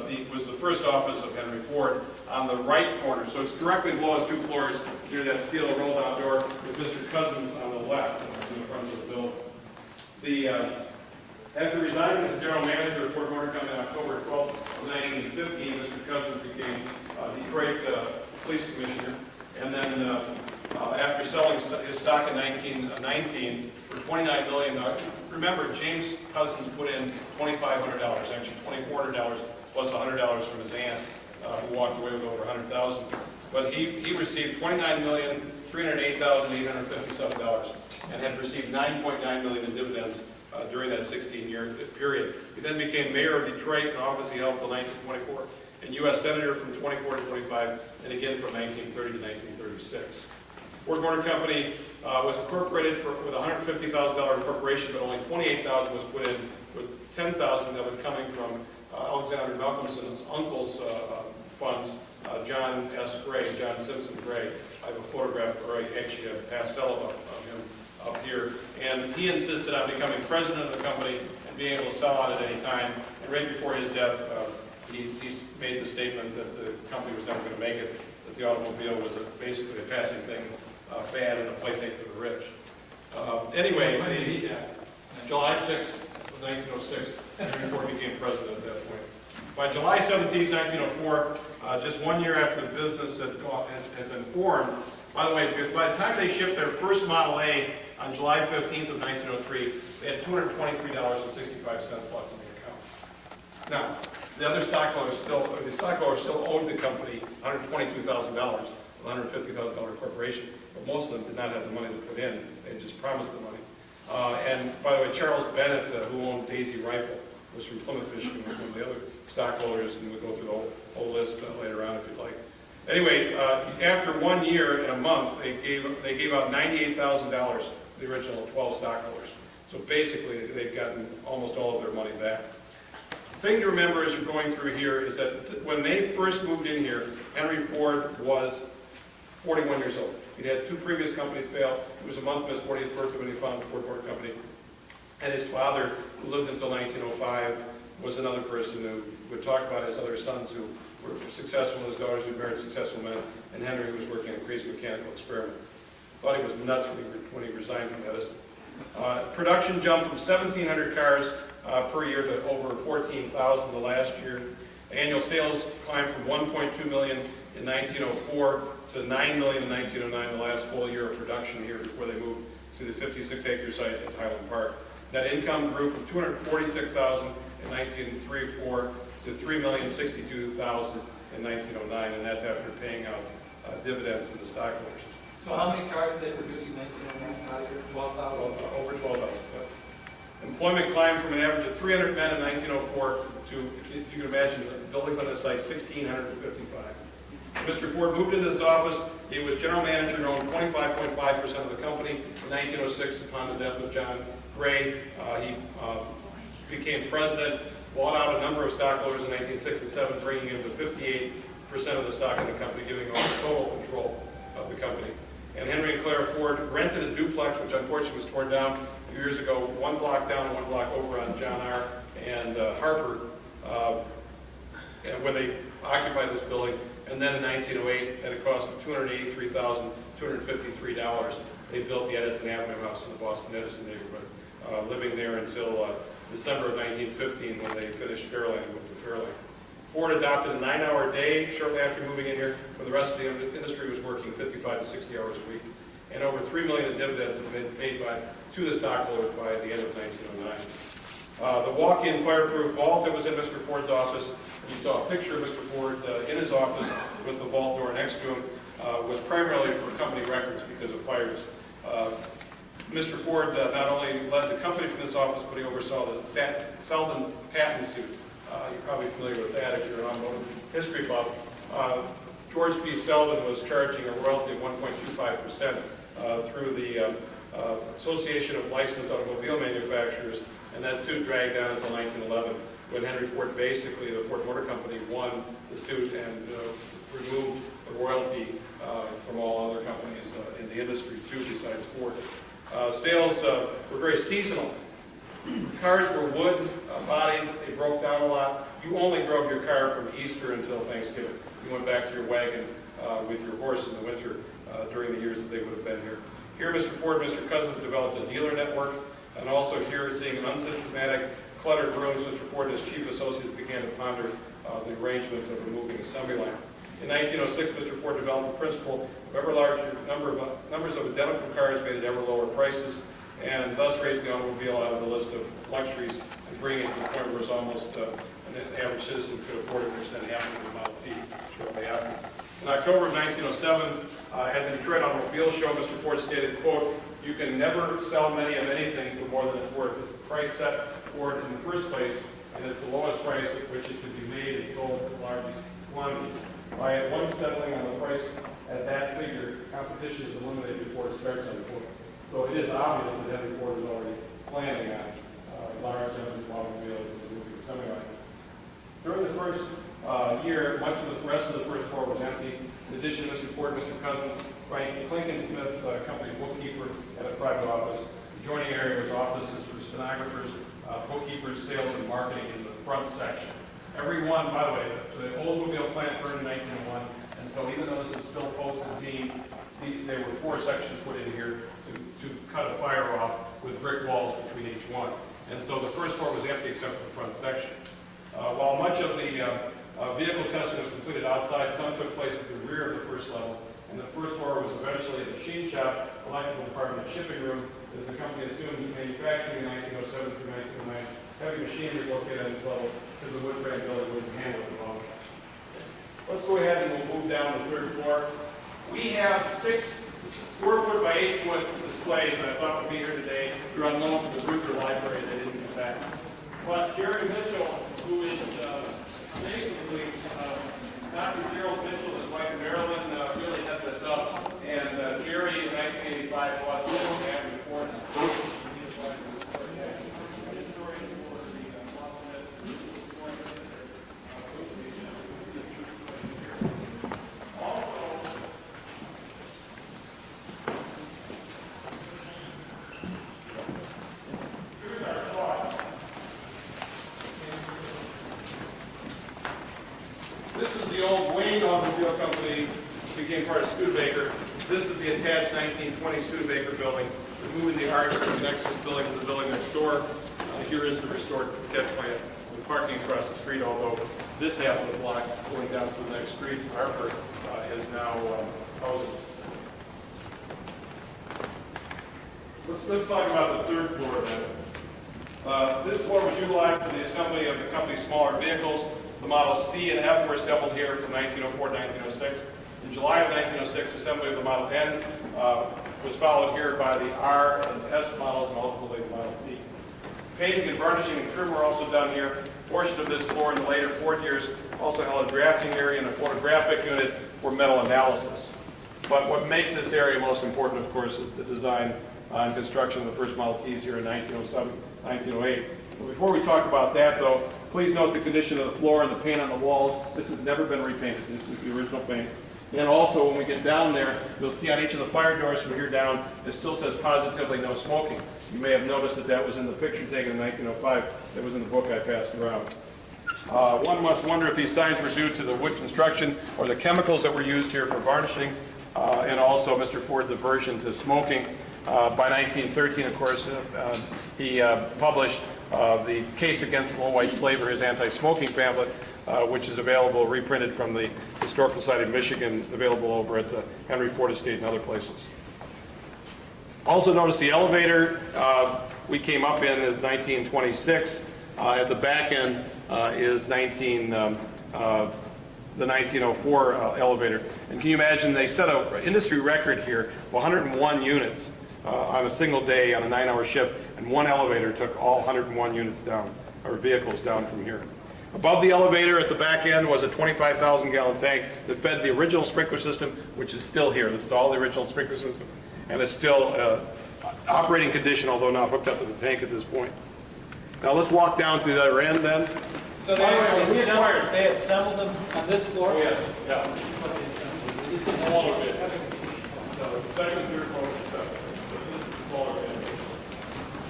It was the first office of Henry Ford on the right corner. So it's directly below us 2 floors near that steel roll-down door with Mr. Cousins on the left in the front of the building. After resigning as general manager of Ford Motor Company on October 12, 1915, Mr. Cousins became Detroit police commissioner. And then after selling his stock in 1919 for $29 million, remember, James Cousins put in $2,500, actually $2,400 plus $100 from his aunt, who walked away with over $100,000. But he received $29,308,857 and had received $9.9 million in dividends during that 16-year period. He then became mayor of Detroit, an office he held until 1924, and U.S. Senator from 24 to 25, and again from 1930 to 1936. Ford Motor Company was incorporated with a $150,000 incorporation, but only $28,000 was put in, with $10,000 that was coming from Alexander Malcolmson's uncle's funds, John S. Gray, John Simpson Gray. I have a photograph, or actually a pastel of him up here. And he insisted on becoming president of the company and being able to sell out at any time. And right before his death, he made the statement that the company was never going to make it, that the automobile was basically a passing thing, fad and a plaything for the rich. Anyway, July 6, 1906, Henry Ford became president at that point. By July 17, 1904, just 1 year after the business had been formed, by the way, by the time they shipped their first Model A on July 15th of 1903, they had $223.65 left in the account. Now, the other stockholders still owed the company $122,000, a $150,000 corporation, but most of them did not have the money to put in. They just promised the money. And by the way, Charles Bennett, who owned Daisy Rifle, was from Plymouth, Michigan, was one of the other stockholders, and we'll go through the whole list later on if you'd like. Anyway, after 1 year and a month, they gave out $98,000 to the original 12 stockholders. So basically, they've gotten almost all of their money back. The thing to remember as you're going through here is that when they first moved in here, Henry Ford was 41 years old. He'd had 2 previous companies fail. It was a month from his 40th birthday when he founded the Ford Motor Company. And his father, who lived until 1905, was another person who would talk about his other sons who were successful, his daughters who married successful men, and Henry was working on crazy mechanical experiments. Thought he was nuts when he resigned from Edison. Production jumped from 1,700 cars per year to over 14,000 the last year. Annual sales climbed from 1.2 million in 1904 to 9 million in 1909, the last full year of production here before they moved to the 56-acre site at Highland Park. Net income grew from 246,000 in 1903-04 to 3,062,000 in 1909, and that's after paying out dividends to the stockholders. So how many cars did they produce in 1909? 12,000? Over 12,000. Yeah. Employment climbed from an average of 300 men in 1904 to, if you can imagine, the buildings on this site, 1,655. When Mr. Ford moved into this office, he was general manager and owned 25.5% of the company. In 1906, upon the death of John Gray, he became president, bought out a number of stockholders in 1967, bringing him to 58% of the stock in the company, giving him total control of the company. And Henry and Claire Ford rented a duplex, which unfortunately was torn down a few years ago, 1 block down and 1 block over on John R. and Harper, when they occupied this building. And then in 1908, at a cost of $283,253, they built the Edison Avenue house in the Boston Edison neighborhood, living there until December of 1915 when they finished Fairlane and moved to Fairlane. Ford adopted a 9-hour day shortly after moving in here, when the rest of the industry was working 55 to 60 hours a week. And over $3 million in dividends have been paid to the stockholders by the end of 1909. The walk-in fireproof vault that was in Mr. Ford's office, you saw a picture of Mr. Ford in his office with the vault door next to him, was primarily for company records because of fires. Mr. Ford not only led the company from this office, but he oversaw the Selden patent suit. You're probably familiar with that if you're an automotive history buff. George P. Selden was charging a royalty of 1.25% through the Association of Licensed Automobile Manufacturers, and that suit dragged on until 1911, when Henry Ford, basically the Ford Motor Company, won the suit and removed the royalty from all other companies in the industry too, besides Ford. Sales were very seasonal. Cars were wood bodied, they broke down a lot. You only drove your car from Easter until Thanksgiving. You went back to your wagon with your horse in the winter during the years that they would have been here. Here, Mr. Ford and Mr. Cousins developed a dealer network, and also here, seeing an unsystematic, cluttered rooms, Mr. Ford and his chief associates began to ponder the arrangement of a moving assembly line. In 1906, Mr. Ford developed the principle of ever larger numbers of identical cars made at ever lower prices, and thus raised the automobile out of the list of luxuries and bringing it to the point where it was almost an average citizen could afford it, which then happened with the Model T shortly after. In October of 1907, at the Detroit Automobile Show, Mr. Ford stated, quote, "You can never sell many of anything for more than it's worth. It's the price set for it in the first place, and it's the lowest price at which it can be made and sold at largest quantities. By at once settling on the price at that figure, competition is eliminated before it starts on the book." So it is obvious that Henry Ford is already planning on large numbers of automobiles and moving assembly line. During the first year, much of the rest of the first floor was empty. In addition, Mr. Ford, Mr. Cousins, Frank Smith, company bookkeeper, at a private office. The adjoining area was offices for stenographers, bookkeepers, sales, and marketing in the front section. Every one, by the way, the Oldsmobile plant burned in 1901, and so even though this is still post-convened, there were 4 sections put in here to cut a fire off with brick walls between each one. And so the first floor was empty except for the front section. While much of the vehicle testing was completed outside, some took place at the rear of the first level, and the first floor was eventually the machine shop, electrical department, shipping room, as the company assumed manufacturing in 1907 through 1909. Heavy machinery was located on this level because the wood frame building wouldn't handle it alone. Let's go ahead and we'll move down to the third floor. We have 6 4-foot by 8-foot displays that I thought would be here today. They're on loan from the Ruther Library. They didn't come back. But Jerry Mitchell, who is basically Dr. Gerald Mitchell, his wife Marilyn, really head this up. And Jerry in 1985 bought the Avenue Plant. Automobile company became part of Studebaker. This is the attached 1920 Studebaker building. We're moving the arch from the next building to the building next door. Here is the restored Paquette plant with parking across the street, although this half of the block going down to the next street, Harvard, is now housing. Let's talk about the third floor then. This floor was utilized for the assembly of the company's smaller vehicles. The Model C and F were assembled here from 1904 to 1906. In July of 1906, assembly of the Model N was followed here by the R and S models and ultimately the Model T. Painting and varnishing and trim were also done here. A portion of this floor in the later Ford years also held a drafting area and a photographic unit for metal analysis. But what makes this area most important, of course, is the design and construction of the first Model Ts here in 1907, 1908. But before we talk about that, though, please note the condition of the floor and the paint on the walls. This has never been repainted. This is the original paint. And also, when we get down there, you'll see on each of the fire doors from here down, it still says positively no smoking. You may have noticed that that was in the picture taken in 1905. That was in the book I passed around. One must wonder if these signs were due to the wood construction or the chemicals that were used here for varnishing, and also Mr. Ford's aversion to smoking. By 1913, of course, he published the Case Against Low White Slavery, his anti-smoking pamphlet, which is available, reprinted from the Historical Society of Michigan, available over at the Henry Ford Estate and other places. Also notice the elevator we came up in is 1926. At the back end is the 1904 elevator. And can you imagine, they set an industry record here of 101 units on a single day on a 9-hour shift, and one elevator took all 101 units down, or vehicles down from here. Above the elevator at the back end was a 25,000-gallon tank that fed the original sprinkler system, which is still here. This is all the original sprinkler system, and it's still operating condition, although not hooked up to the tank at this point. Now let's walk down to the other end then. So they assembled them on this floor? Oh, yes, yeah. Smaller bit. So second, third floor is smaller bit.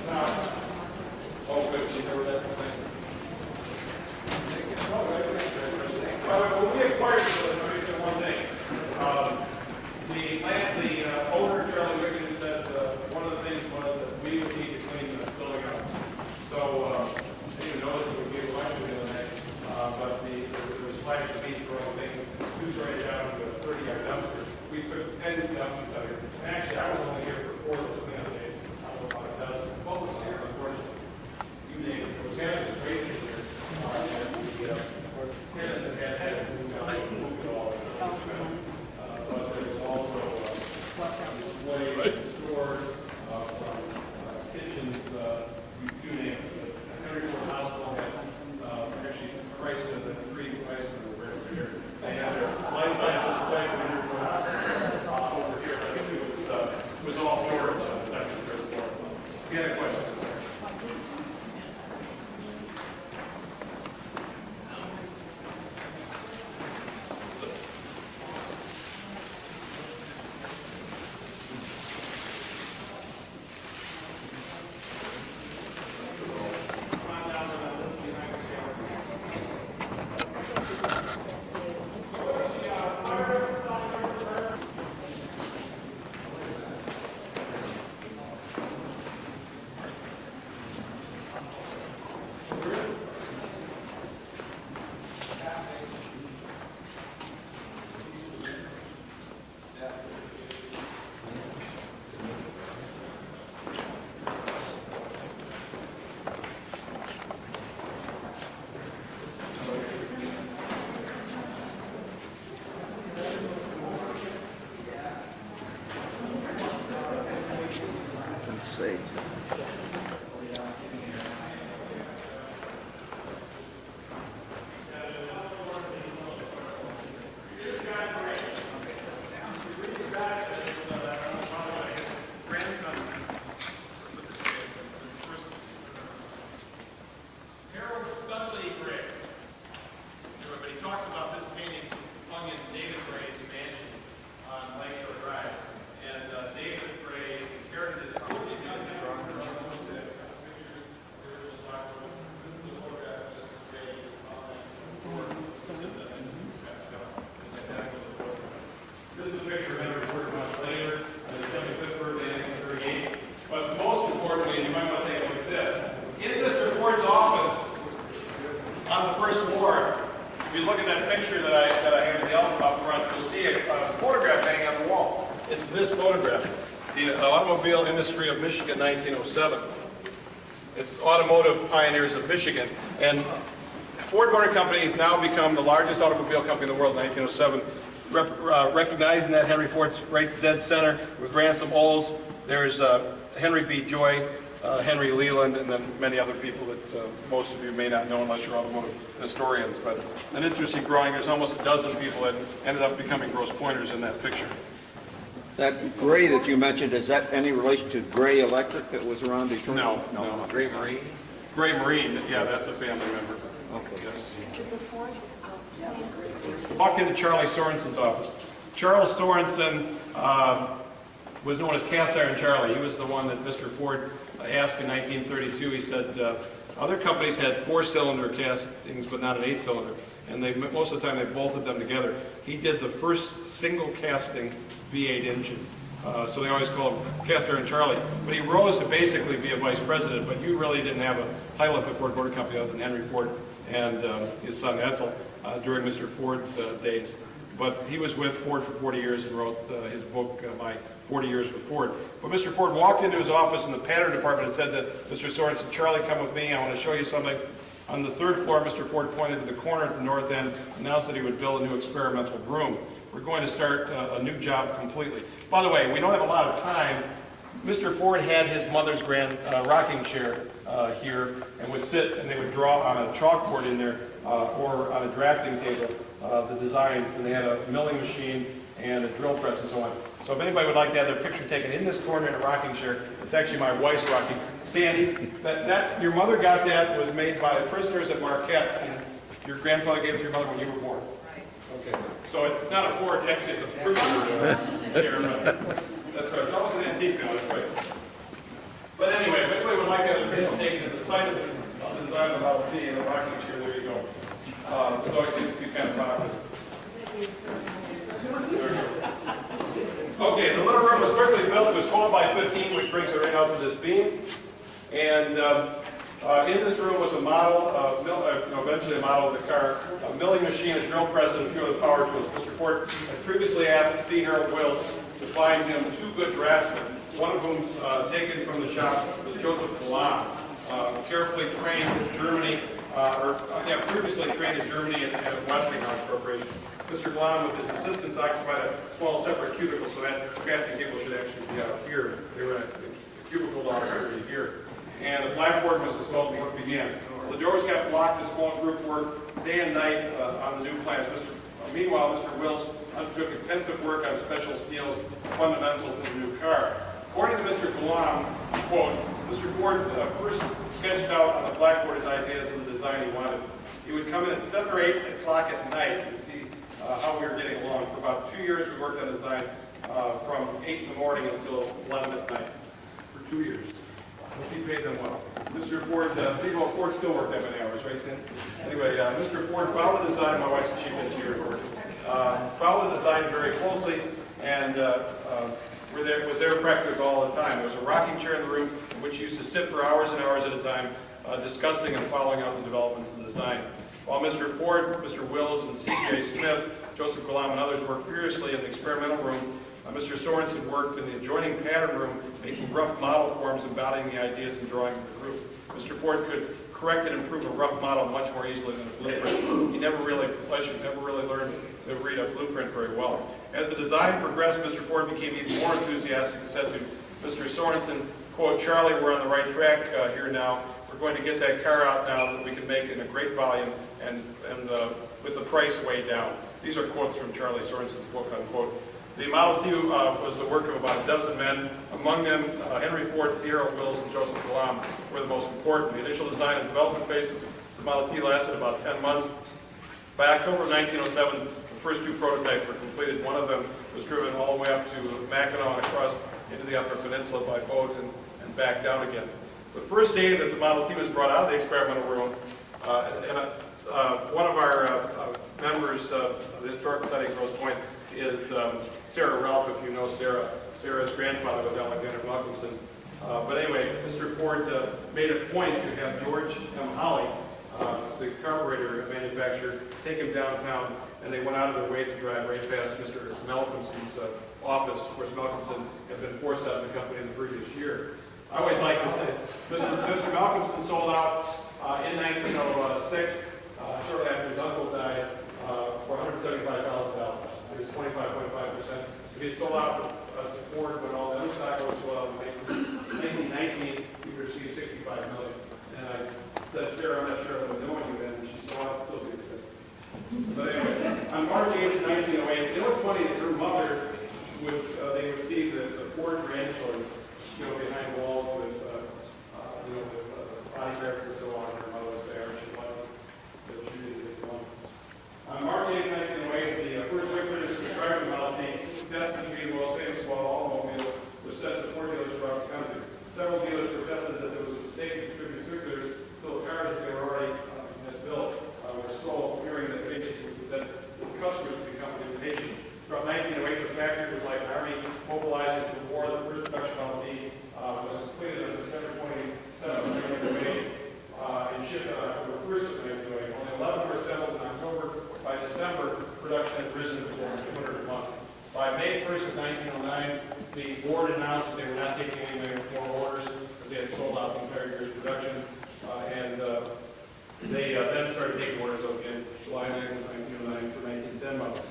Now, oh, good, you covered that thing. Well, when we acquired this, let me say one thing. The owner, Charlie Wiggins, said one of the things was that we would need to clean the building up. So, I didn't even notice it would be a lunch the other day, but there was flags of beach for all things, 2-story down to a 30-yard dumpster. We put 10 dumpsters out here. And actually, I was only here for 4 of the cleanup days. I don't know about a dozen. What was here, unfortunately? You name it. There was half the space in here. The tenant that had to move out, moved it all. But there was also display stores, kitchens, you name it. Henry Ford Hospital had actually Chrysler, the 3 Chrysler were right over here. They had their life science display for Henry Ford Hospital over here. I think it was all stored on the second or third floor. You had a question? Industry of Michigan, 1907. It's Automotive Pioneers of Michigan. And Ford Motor Company has now become the largest automobile company in the world in 1907. Recognizing that, Henry Ford's right dead center with Ransom Olds. There's Henry B. Joy, Henry Leland, and then many other people that most of you may not know unless you're automotive historians. But an interesting drawing. There's almost a dozen people that ended up becoming Grosse Pointers in that picture. That gray that you mentioned, is that any relation to Gray Electric that was around Detroit? No. Gray Marine? Gray Marine, yeah, that's a family member. Okay. Yes. Walk into Charlie Sorensen's office. Charles Sorensen was known as Cast Iron Charlie. He was the one that Mr. Ford asked in 1932. He said other companies had 4-cylinder castings, but not an 8-cylinder. And most of the time they bolted them together. He did the first single casting V8 engine. so they always call him Cast Iron Charlie. But he rose to basically be a vice president, but you really didn't have a title at the Ford Motor Company other than Henry Ford and his son Edsel during Mr. Ford's days. But he was with Ford for 40 years and wrote his book, My 40 Years with Ford. But Mr. Ford walked into his office in the pattern department and said to Mr. Sorensen, Charlie, come with me, I want to show you something. On the third floor, Mr. Ford pointed to the corner at the north end, announced that he would build a new experimental room. We're going to start a new job completely. By the way, we don't have a lot of time. Mr. Ford had his mother's grand rocking chair here and would sit and they would draw on a chalkboard in there or on a drafting table the designs, and they had a milling machine and a drill press and so on. So if anybody would like to have their picture taken in this corner in a rocking chair, it's actually my wife's rocking. Sandy, that your mother got that was made by the prisoners at Marquette, and your grandfather gave it to your mother when you were born. Okay. So it's not a Ford, actually it's a prisoner chair. That's right. It's almost an antique now, that's right. But anyway, if anybody would like to have their picture taken at the site of the design of the Model T and the rocking chair, there you go. It always seems to be kind of popular. Okay, the little room was quickly built. It was 12 by 15, which brings it right out to this beam. And in this room was a model, eventually a model of the car, a milling machine, a drill press, and a few other power tools. Mr. Ford had previously asked C. Harold Wills to find him 2 good draftsmen, one of whom, taken from the shop, was Joseph Galan, carefully trained in Germany, previously trained in Germany at Westinghouse Corporation. Mr. Galan, with his assistants, occupied a small separate cubicle, so that drafting table should actually be out here. They were at the cubicle down here. And the blackboard was installed when work began. The doors got blocked. This small group worked day and night on the new plans. Meanwhile, Mr. Wills undertook intensive work on special steels fundamental to the new car. According to Mr. Galan, quote, Mr. Ford first sketched out on the blackboard his ideas of the design he wanted. He would come in at 7 or 8 o'clock at night and see how we were getting along. For about 2 years, we worked on the design from 8 in the morning until 11 at night. For 2 years. He paid them well. Mr. Ford, Ford still worked that many hours, right, Sam? Anyway, Mr. Ford followed the design. My wife's the chief engineer at Ford. Followed the design very closely and was there practically all the time. There was a rocking chair in the room in which he used to sit for hours and hours at a time discussing and following out the developments of the design. While Mr. Ford, Mr. Wills, and C.J. Smith, Joseph Galam, and others worked furiously in the experimental room, Mr. Sorensen worked in the adjoining pattern room, making rough model forms, embodying the ideas and drawings of the group. Mr. Ford could correct and improve a rough model much more easily than a blueprint. He never really learned to read a blueprint very well. As the design progressed, Mr. Ford became even more enthusiastic and said to Mr. Sorensen, quote, Charlie, we're on the right track here now. We're going to get that car out now that we can make in a great volume and with the price way down. These are quotes from Charlie Sorensen's book, unquote. The Model T was the work of about a dozen men. Among them, Henry Ford, Sierra Wills, and Joseph Galam were the most important. The initial design and development phases of the Model T lasted about 10 months. By October of 1907, the first 2 prototypes were completed. One of them was driven all the way up to Mackinac and across into the Upper Peninsula by boat and back down again. The first day that the Model T was brought out of the experimental room, one of our members of the Historical Society of Grosse Pointe is Sarah Ralph, if you know Sarah. Sarah's grandfather was Alexander Malcolmson. But anyway, Mr. Ford made a point to have George M. Holly, the carburetor manufacturer, take him downtown, and they went out of their way to drive right past Mr. Malcolmson's office. Of course, Malcolmson had been forced out of the company in the previous year. I always like to say, Mr. Malcolmson sold out in 1906, shortly after his uncle died, for $175,000. It was 25.5%. If he had sold out to Ford when all the other stock was sold out in 1919, he would receive $65 million. And I said, Sarah, I'm not sure if I'm knowing you then, and she said, well, I'll still be sick. But anyway, on March 8th, 1908, you know what's funny is her mother they would see the Ford grandchildren, behind walls with, body wrappers and so on. Her mother was there, she loved it, but she didn't get along. On March 8, 1908, the first witness described the Model T, destined to be the most famous of all automobiles, was sent to 4 dealers throughout the country. Several dealers protested that there was a mistake the board announced that they were not taking any more orders because they had sold out the entire year's production. They then started taking orders in July 1909 for 1910 models.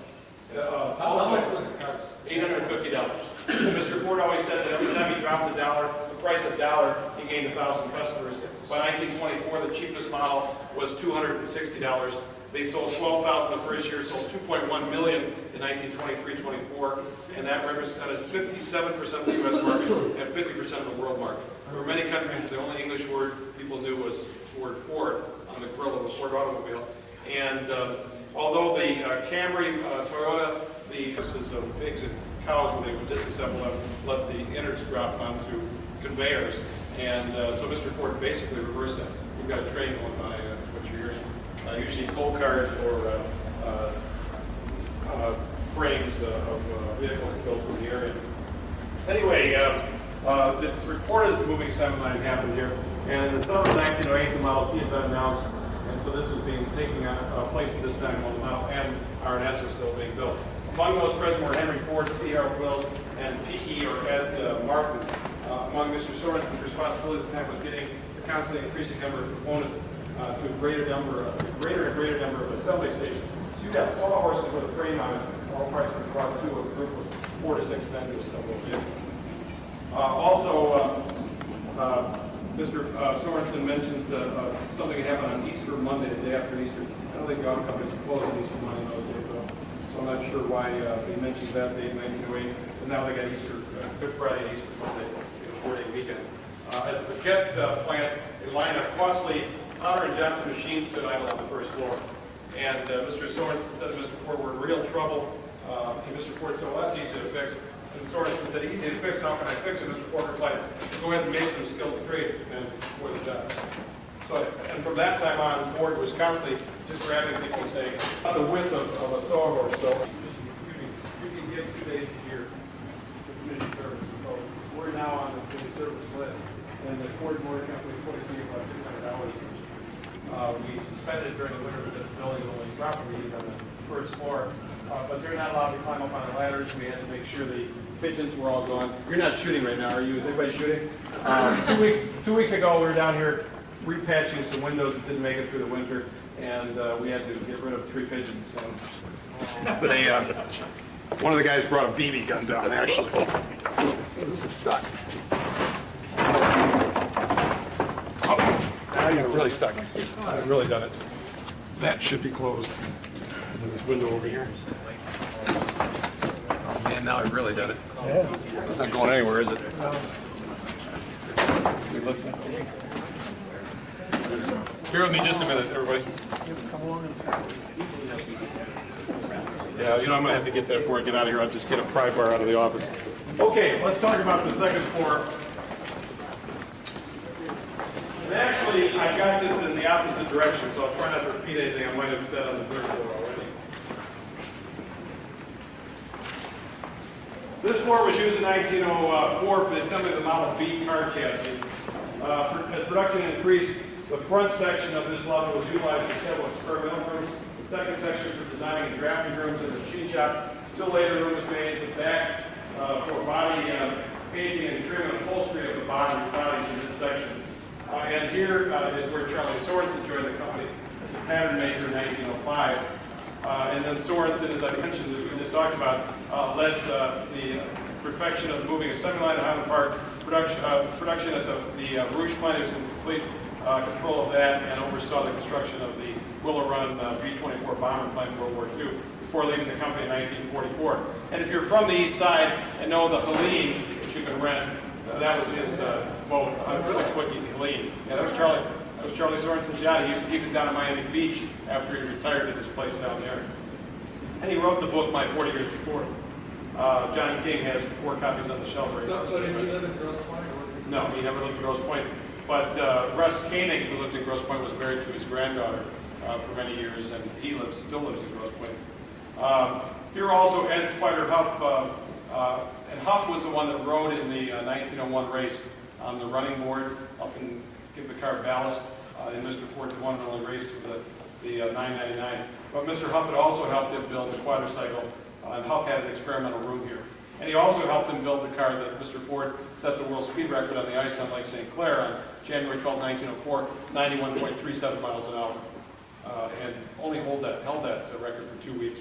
How much was the cars? $850. Mr. Ford always said that every time he dropped the price of $1, he gained 1,000 customers. By 1924, the cheapest model was $260. They sold 12,000 the first year, sold 2.1 million in 1923-24, and that represented 57% of the U.S. market and 50% of the world market. There were many countries, the only English word people knew was the word Ford on the grill of a Ford automobile. And although the Camry, Toyota, the uses of pigs and cows when they would disassemble them, let the innards drop onto conveyors. And so Mr. Ford basically reversed that. We've got a train going by what you're hearing. Usually coal cars or frames of vehicles built in the area. Anyway, it's reported that moving 79 happened here. And in the summer of 1908, the Model T had been announced. And so this was being taken place at this time while the Model M R&S was still being built. Among those present were Henry Ford, C. Harold Wills, and P.E. or Ed Martin. Among Mr. Sorensen's responsibilities at the time was getting the constantly increasing number of components to a greater and greater number of assembly stations. So you've got sawhorses with a frame on it, all parts were brought to a group of 4 to 6 men to assemble a vehicle. Mr. Sorensen mentions something that happened on Easter Monday, the day after Easter. I don't think the auto companies were closed on Easter Monday those days, so I'm not sure why he mentions that date in 1908. But now they got Easter, Good Friday, and Easter Monday, a 4-day weekend. At the Paquette plant, a line of costly Honor and Johnson machines stood idle on the first floor. And Mr. Sorensen said to Mr. Ford, we're in real trouble. And Mr. Ford said, well, that's easy to fix. And Sorensen said, easy to fix, how can I fix it? Mr. Ford replied, go ahead and make some skilled trade men for the job. So, and from that time on, Ford was constantly just grabbing people and saying, the width of a sawhorse, so you can get 2 days a year for community service. So we're now on the community service list. And the Ford Motor Company put it to you about $600. We suspended during the winter because the building is only properly on the first floor. But they're not allowed to climb up on the ladders. We had to make sure the pigeons were all gone. You're not shooting right now, are you? Is anybody shooting? 2 weeks ago, we were down here repatching some windows that didn't make it through the winter, and we had to get rid of 3 pigeons. One of the guys brought a BB gun down, actually. This is stuck. I got it really stuck. I've really done it. That should be closed. There's this window over here. Oh man, now I've really done it. Yeah. It's not going anywhere, is it? We looked at it. Bear with me just a minute, everybody. Yeah, you know, I'm going to have to get that before I get out of here. I'll just get a pry bar out of the office. Okay, let's talk about the second floor. And actually, I got this in the opposite direction, so I'll try not to repeat anything I might have said on the third floor already. This floor was used in 1904 for the assembly of the Model B car chassis. As production increased, the front section of this level was utilized for several experimental rooms. The second section for designing and drafting rooms and the machine shop. Still later, room was made in the back for body painting and trim and upholstery of the bodies in this section. And here is where Charlie Sorensen joined the company as a pattern maker in 1905. And then Sorensen, as I mentioned, as we just talked about, led the perfection of moving assembly line at Highland Park, production at the Rouge plant. He was in complete control of that and oversaw the construction of the Willow Run B-24 bomber plant in World War II before leaving the company in 1944. And if you're from the east side and know the Helene, which you can rent, that was his boat, 6-foot Helene. Yeah, that was Charlie Sorensen's yacht. He was down at Miami Beach after he retired at his place down there. And he wrote the book, My 40 Years Before. John King has 4 copies on the shelf right now. So did he live in Grosse Pointe? No, he never lived in Grosse Pointe. But Russ Koenig, who lived in Grosse Pointe, was married to his granddaughter for many years, and he still lives in Grosse Pointe. Here also Ed Spider Huff, and Huff was the one that rode in the 1901 race on the running board, up and give the car ballast. And Mr. Ford won the only race with the 999. But Mr. Huff had also helped him build the quadricycle, and Huff had an experimental room here. And he also helped him build the car that Mr. Ford set the world speed record on the ice on Lake St. Clair on January 12, 1904, 91.37 miles an hour. And only held that record for 2 weeks.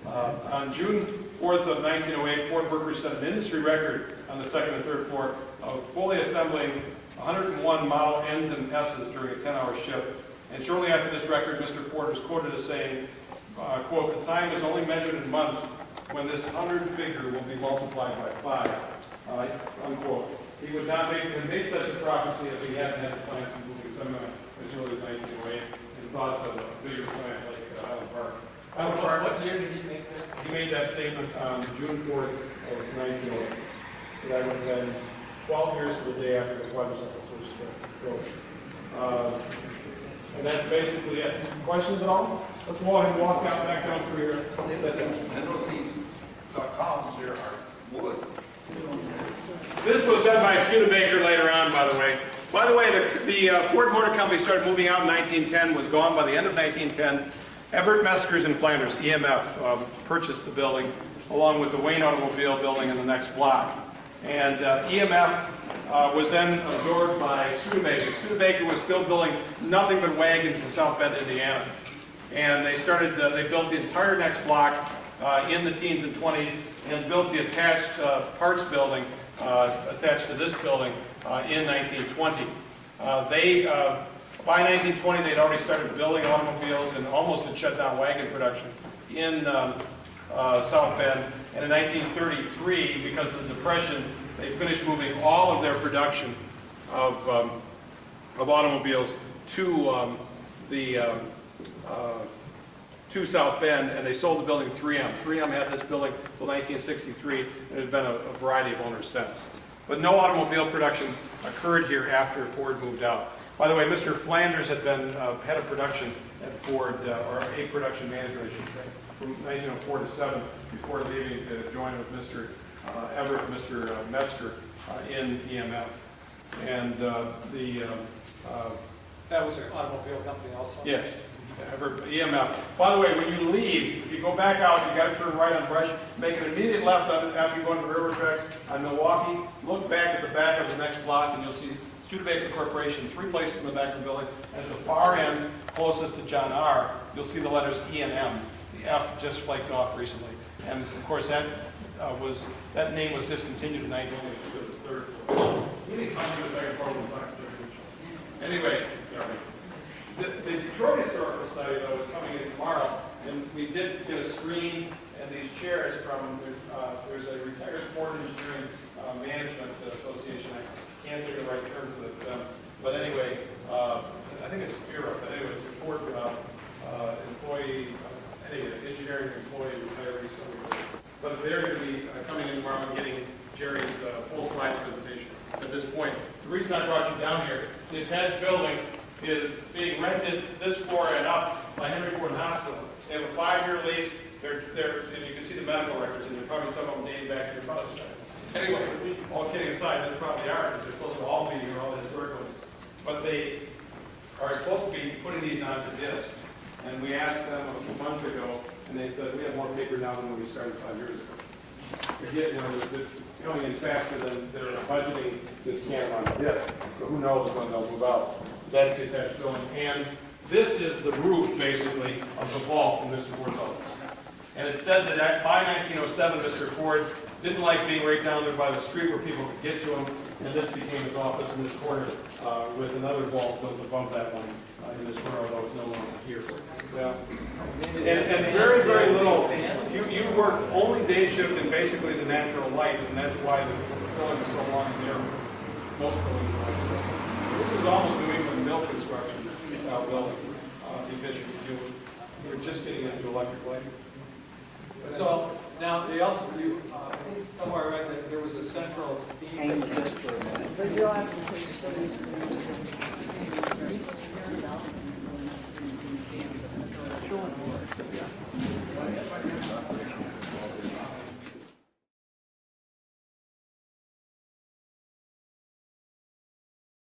On June 4th of 1908, Ford workers set an industry record on the second and third floor of fully assembling 101 model N's and S's during a 10-hour shift. And shortly after this record, Mr. Ford was quoted as saying, quote, "The time is only measured in months when this 100 figure will be multiplied by 5, unquote. He would not have made such a prophecy if he hadn't had the plans to moving some as early as 1908 and thoughts of a bigger plant like Highland Park. Highland Park. What year did he make that? He made that statement on June 4th of 1908. So that would have been 12 years to the day after the quadricycle first broke. And that's basically it. Questions at all? Let's go ahead and walk out back down through here. That's it. And those columns here are wood. This was done by Studebaker later on, by the way. By the way, the Ford Motor Company started moving out in 1910, was gone by the end of 1910. Everett Meskers in Flanders, EMF, purchased the building, along with the Wayne Automobile building in the next block. And EMF was then absorbed by Studebaker. Studebaker was still building nothing but wagons in South Bend, Indiana. And they built the entire next block in the teens and 20s and built the attached parts building attached to this building in 1920. By 1920, they'd already started building automobiles and almost had shut down wagon production in South Bend. And in 1933, because of the Depression, they finished moving all of their production of automobiles to to South Bend, and they sold the building to 3M. 3M had this building until 1963, and there's been a variety of owners since. But no automobile production occurred here after Ford moved out. By the way, Mr. Flanders had been head of production at Ford, or a production manager, I should say, from 1904 to 7, before leaving to join with Mr. Everett and Mr. Metzger in EMF. And That was your automobile company also? Yes, EMF. By the way, when you leave, if you go back out, you got to turn right on Brush, make an immediate left after you go into the railroad tracks on Milwaukee, look back at the back of the next block, and you'll see Studebaker Corporation, 3 places in the back of the building. At the far end, closest to John R., you'll see the letters E and M. The F just flaked off recently. And of course, that name was discontinued in 1983. Anyway, the Detroit Historical Society, though, is coming in tomorrow, and we did get a screen and these chairs from, there's a retired Ford Engineering Management Association. I can't think of the right term for them. But anyway, I think it's Bureau, but anyway, it's a Ford employee, engineering employee retiree. But they're going to be coming in tomorrow and getting Jerry's full slide presentation. At this point, the reason I brought you down here, the attached building is being rented this floor and up by Henry Ford Hospital. They have a 5-year lease. And you can see the medical records, and probably some of them dating back to your father's time. Anyway, all kidding aside, they probably are, because they're supposed to all be here, all the historical. But they are supposed to be putting these onto disc. And we asked them a few months ago, and they said, we have more paper now than when we started 5 years ago. They're coming in faster than they're budgeting to scan on disc. So who knows when they'll move out. That's the attached building. And this is the roof, basically, of the vault in Mr. Ford's office. And it said that by 1907, Mr. Ford didn't like being right down there by the street where people could get to him, and this became his office in this corner with another vault built above that one in this corner, although it's no longer here. Yeah. And very, very little. You work only day shift in basically the natural light, and that's why the building is so long in there. Most buildings are like this. This is almost New England mill construction building, efficient to do. We're just getting into electric lighting. So now they also,